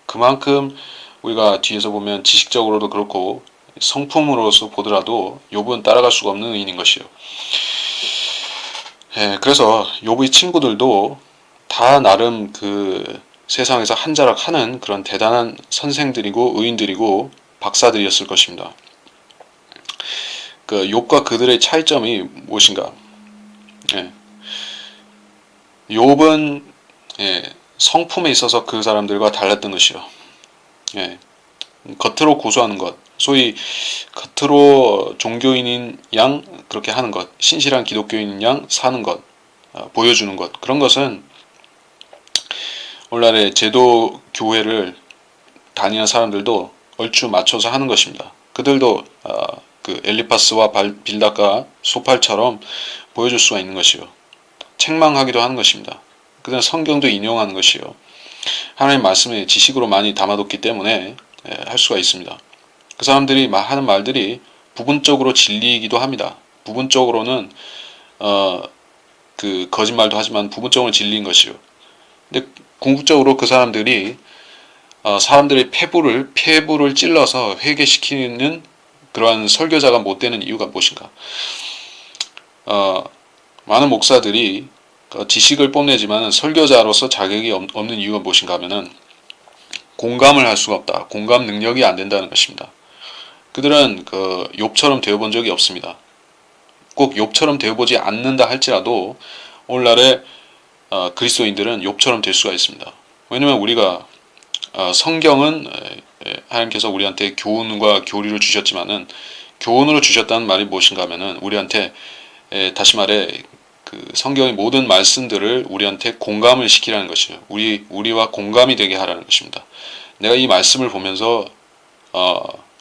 그만큼 우리가 뒤에서 보면 지식적으로도 그렇고 성품으로서 보더라도 욥은 따라갈 수가 없는 의인인 것이요. 그래서 욥의 친구들도 다 나름 그 세상에서 한 자락 하는 그런 대단한 선생들이고 의인들이고 박사들이었을 것입니다. 그 욥과 그들의 차이점이 무엇인가? 욥은 성품에 있어서 그 사람들과 달랐던 것이요. 겉으로 고수하는 것, 소위 겉으로 종교인인 양 그렇게 하는 것, 신실한 기독교인인 양 사는 것, 보여주는 것, 그런 것은 오늘날의 제도 교회를 다니는 사람들도 얼추 맞춰서 하는 것입니다. 그들도 그 엘리파스와 빌닷과 소팔처럼 보여줄 수가 있는 것이요. 책망하기도 하는 것입니다. 그들은 성경도 인용하는 것이요. 하나님 말씀을 지식으로 많이 담아뒀기 때문에 할 수가 있습니다. 그 사람들이 하는 말들이 부분적으로 진리이기도 합니다. 부분적으로는 그 거짓말도 하지만 부분적으로 진리인 것이요. 근데 궁극적으로 그 사람들이 사람들의 폐부를 찔러서 회개시키는 그러한 설교자가 못 되는 이유가 무엇인가? 많은 목사들이 지식을 뽐내지만 설교자로서 자격이 없는 이유가 무엇인가 하면은 공감을 할 수가 없다. 공감 능력이 안 된다는 것입니다. 그들은 욥처럼 되어본 적이 없습니다. 꼭 욥처럼 되어보지 않는다 할지라도 오늘날의 그리스도인들은 욥처럼 될 수가 있습니다. 왜냐하면 우리가 성경은 하나님께서 우리한테 교훈과 교리를 주셨지만은 교훈으로 주셨다는 말이 무엇인가 하면은 우리한테 다시 말해 그 성경의 모든 말씀들을 우리한테 공감을 시키라는 것이에요. 우리와 공감이 되게 하라는 것입니다. 내가 이 말씀을 보면서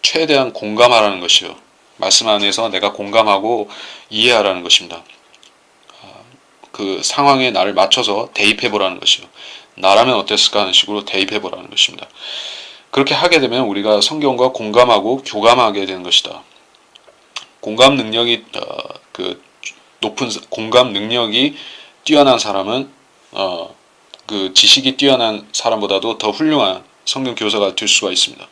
최대한 공감하라는 것이요. 말씀 안에서 내가 공감하고 이해하라는 것입니다. 그 상황에 나를 맞춰서 대입해 보라는 것이요. 나라면 어땠을까 하는 식으로 대입해 보라는 것입니다. 그렇게 하게 되면 우리가 성경과 공감하고 교감하게 되는 것이다. 공감 능력이 높은 공감 능력이 뛰어난 사람은 그 지식이 뛰어난 사람보다도 더 훌륭한 성경 교사가 될 수가 있습니다.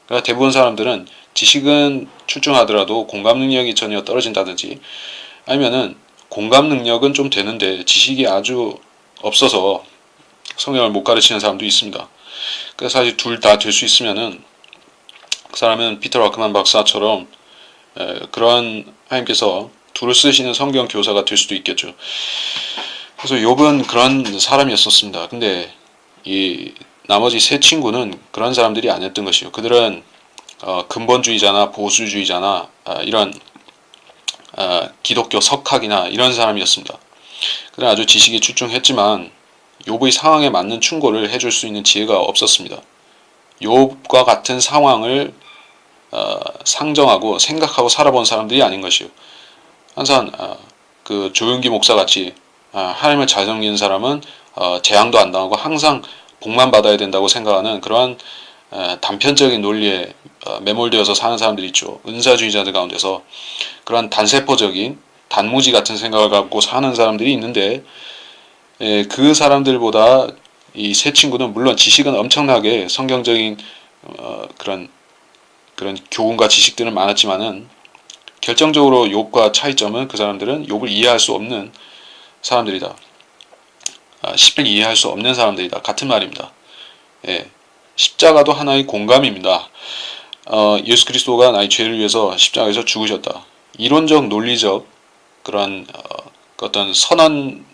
그러니까 대부분 사람들은 지식은 출중하더라도 공감 능력이 전혀 떨어진다든지 아니면은 공감 능력은 좀 되는데 지식이 아주 없어서 성경을 못 가르치는 사람도 있습니다. 그래서 사실 둘 다 될 수 있으면은 그 사람은 피터 락크만 박사처럼 그런 하나님께서 둘을 쓰시는 성경 교사가 될 수도 있겠죠. 그래서 욥은 그런 사람이었었습니다. 근데 이 나머지 세 친구는 그런 사람들이 아니었던 것이요. 그들은 근본주의자나 보수주의자나 이런 기독교 석학이나 이런 사람이었습니다. 그들은 아주 지식이 출중했지만 욥의 상황에 맞는 충고를 해줄 수 있는 지혜가 없었습니다. 욥과 같은 상황을 상정하고 생각하고 살아본 사람들이 아닌 것이요. 항상 그 조용기 목사 같이 하나님을 잘 섬기는 사람은 재앙도 안 당하고 항상 복만 받아야 된다고 생각하는 그러한 단편적인 논리에 매몰되어서 사는 사람들이 있죠. 은사주의자들 가운데서 그러한 단세포적인 단무지 같은 생각을 갖고 사는 사람들이 있는데 그 사람들보다 이 세 친구는 물론 지식은 엄청나게 성경적인 그런 교훈과 지식들은 많았지만은 결정적으로 욥과 차이점은 그 사람들은 욥을 이해할 수 없는 사람들이다. 십을 이해할 수 없는 사람들이다. 같은 말입니다. 십자가도 하나의 공감입니다. 예수 그리스도가 나의 죄를 위해서 십자가에서 죽으셨다. 이론적, 논리적 그런 어떤 선언적인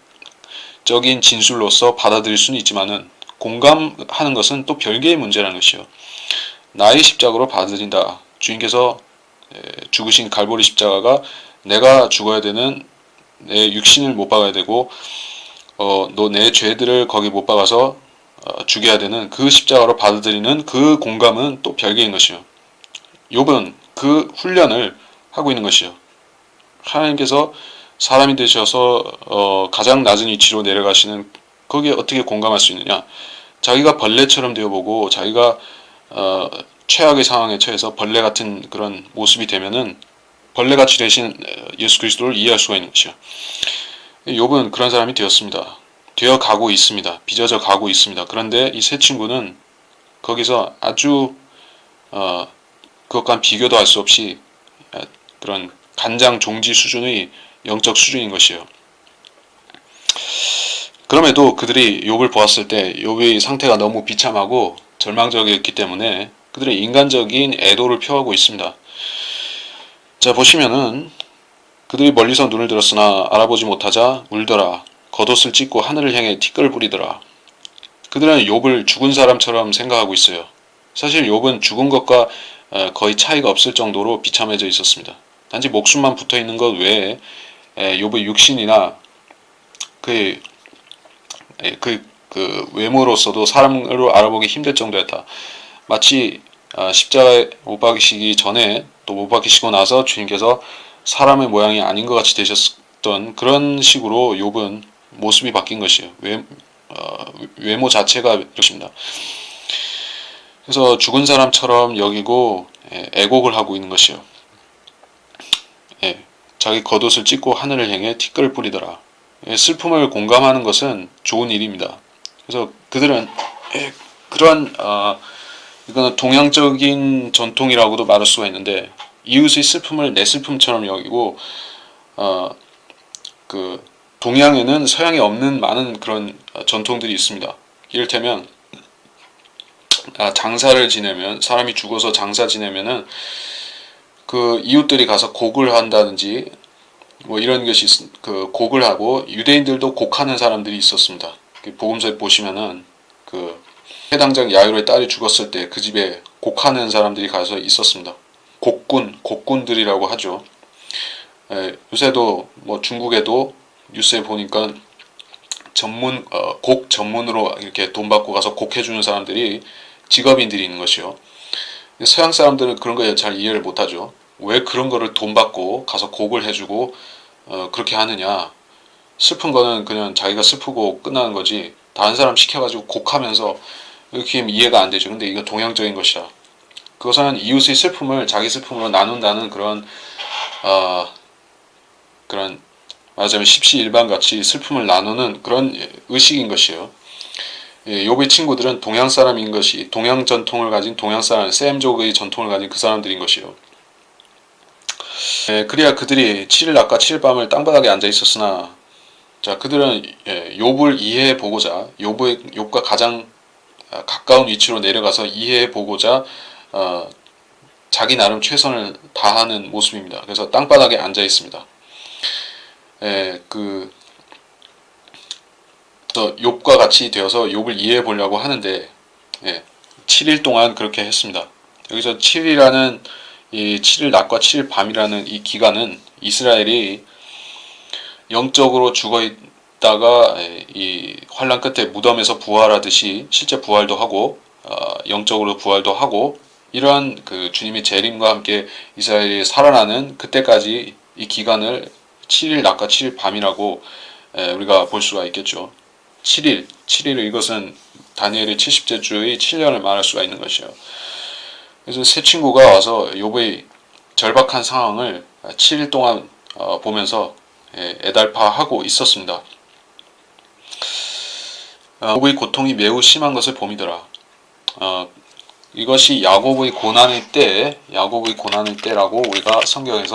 진술로서 받아들일 수는 있지만은 공감하는 것은 또 별개의 문제라는 것이요. 나의 십자가로 받아들인다. 주님께서 죽으신 갈보리 십자가가 내가 죽어야 되는 내 육신을 못 박아야 되고 너 내 죄들을 거기 못 박아서 죽여야 되는 그 십자가로 받아들이는 그 공감은 또 별개인 것이요. 욥은 그 훈련을 하고 있는 것이요. 하나님께서 사람이 되셔서 가장 낮은 위치로 내려가시는 거기에 어떻게 공감할 수 있느냐. 자기가 벌레처럼 되어보고 자기가 최악의 상황에 처해서 벌레 같은 그런 모습이 되면은 벌레같이 되신 예수 그리스도를 이해할 수가 있는 것이요. 욥은 그런 사람이 되었습니다. 되어 가고 있습니다. 빚어져 가고 있습니다. 그런데 이 세 친구는 거기서 아주 그것과 비교도 할 수 없이 그런 간장 종지 수준의 영적 수준인 것이요. 그럼에도 그들이 욥을 보았을 때 욥의 상태가 너무 비참하고 절망적이었기 때문에 그들의 인간적인 애도를 표하고 있습니다. 자, 보시면은 그들이 멀리서 눈을 들었으나 알아보지 못하자 울더라. 겉옷을 찢고 하늘을 향해 티끌을 뿌리더라. 그들은 욥을 죽은 사람처럼 생각하고 있어요. 사실 욥은 죽은 것과 거의 차이가 없을 정도로 비참해져 있었습니다. 단지 목숨만 붙어있는 것 외에 욥의 육신이나 그 외모로서도 사람으로 알아보기 힘들 정도였다. 마치 십자가에 못 박히시기 전에 또 못 박히시고 나서 주님께서 사람의 모양이 아닌 것 같이 되셨던 그런 식으로 욥은 모습이 바뀐 것이에요. 외모 자체가 그렇습니다. 그래서 죽은 사람처럼 여기고 애곡을 하고 있는 것이요. 자기 겉옷을 찢고 하늘을 향해 티끌을 뿌리더라. 슬픔을 공감하는 것은 좋은 일입니다. 그래서 그들은 그러한 이거는 동양적인 전통이라고도 말할 수가 있는데, 이웃의 슬픔을 내 슬픔처럼 여기고 그 동양에는 서양에 없는 많은 그런 전통들이 있습니다. 이를테면 장사를 지내면, 사람이 죽어서 장사 지내면은 그 이웃들이 가서 곡을 한다든지 뭐 이런 것이 그 곡을 하고, 유대인들도 곡하는 사람들이 있었습니다. 복음서에 보시면은 그 해당장 야이로의 딸이 죽었을 때 그 집에 곡하는 사람들이 가서 있었습니다. 곡군들이라고 하죠. 요새도 뭐 중국에도 뉴스에 보니까 곡 전문으로 이렇게 돈 받고 가서 곡해주는 사람들이 직업인들이 있는 것이요. 서양 사람들은 그런 거 잘 이해를 못하죠. 왜 그런 거를 돈 받고 가서 곡을 해주고 그렇게 하느냐. 슬픈 거는 그냥 자기가 슬프고 끝나는 거지, 다른 사람 시켜가지고 곡하면서 이렇게 이해가 안 되죠. 근데 이거 동양적인 것이다. 그것은 이웃의 슬픔을 자기 슬픔으로 나눈다는 그런 말하자면 십시일반같이 슬픔을 나누는 그런 의식인 것이에요. 욥의 친구들은 동양 사람인 것이, 동양 전통을 가진 동양 사람, 셈족의 전통을 가진 그 사람들인 것이요. 그래야 그들이 7일 낮과 7일 밤을 땅바닥에 앉아 있었으나, 자, 그들은 욥을 이해해 보고자, 욥과 가장 가까운 위치로 내려가서 이해해 보고자 자기 나름 최선을 다하는 모습입니다. 그래서 땅바닥에 앉아 있습니다. 욥과 같이 되어서 욥을 이해해 보려고 하는데 7일 동안 그렇게 했습니다. 여기서 7일이라는 이 7일 낮과 7일 밤이라는 이 기간은 이스라엘이 영적으로 죽어 있다가 이 환란 끝에 무덤에서 부활하듯이 실제 부활도 하고 영적으로 부활도 하고, 이러한 그 주님의 재림과 함께 이스라엘이 살아나는 그때까지 이 기간을 7일 낮과 7일 밤이라고 우리가 볼 수가 있겠죠. 7일, 이것은 다니엘의 70째 주의 7년을 말할 수가 있는 것이에요. 그래서 세 친구가 와서 욥의 절박한 상황을 7일 동안 보면서 애달파하고 있었습니다. 욥의 고통이 매우 심한 것을 봄이더라. 이것이 야곱의 고난의 때라고 우리가 성경에서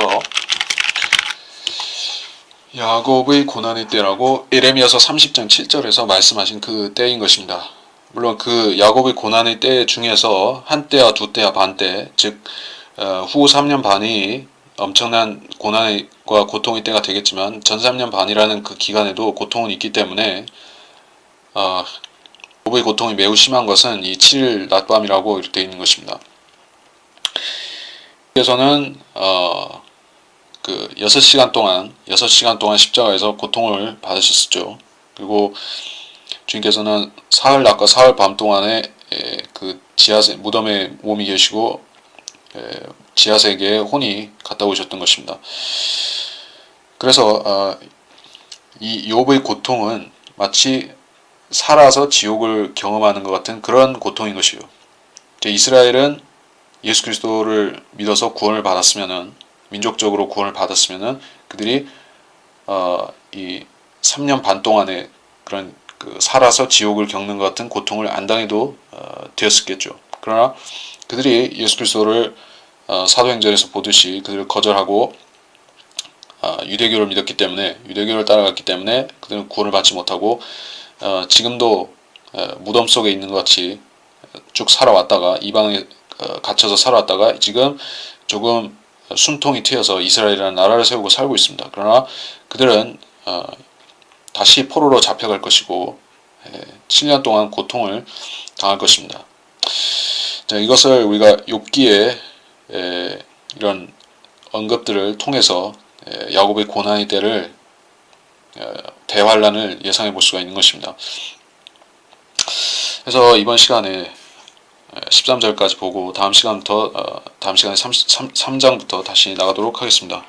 야곱의 고난의 때라고 에레미야서 30장 7절에서 말씀하신 그 때인 것입니다. 물론 그 야곱의 고난의 때 중에서 한 때와 두 때와 반 때, 즉 후 3년 반이 엄청난 고난과 고통의 때가 되겠지만, 전 3년 반이라는 그 기간에도 고통은 있기 때문에 욥의 고통이 매우 심한 것은 이 7일 낮밤이라고 이렇게 되어 있는 것입니다. 그래서는 그 6시간 동안 십자가에서 고통을 받으셨죠. 그리고 주님께서는 사흘 낮과 사흘 밤 동안에 그 지하세 무덤에 몸이 계시고 지하세계에 혼이 갔다 오셨던 것입니다. 그래서 이 욥의 고통은 마치 살아서 지옥을 경험하는 것 같은 그런 고통인 것이요. 이스라엘은 예수 그리스도를 믿어서 구원을 받았으면은, 민족적으로 구원을 받았으면은 그들이 이 3년 반 동안의 그런 그 살아서 지옥을 겪는 것 같은 고통을 안 당해도 되었겠죠. 그러나 그들이 예수 그리스도를 사도행전에서 보듯이 그들을 거절하고 유대교를 믿었기 때문에, 유대교를 따라갔기 때문에 그들은 구원을 받지 못하고 지금도 무덤 속에 있는 것 같이 쭉 살아왔다가, 이방에 갇혀서 살아왔다가 지금 조금 숨통이 트여서 이스라엘이라는 나라를 세우고 살고 있습니다. 그러나 그들은 다시 포로로 잡혀갈 것이고 7년 동안 고통을 당할 것입니다. 자, 이것을 우리가 욥기에 이런 언급들을 통해서 야곱의 고난의 때를, 대환란을 예상해 볼 수가 있는 것입니다. 그래서 이번 시간에 13절까지 보고 다음 시간에 3장부터 다시 나가도록 하겠습니다.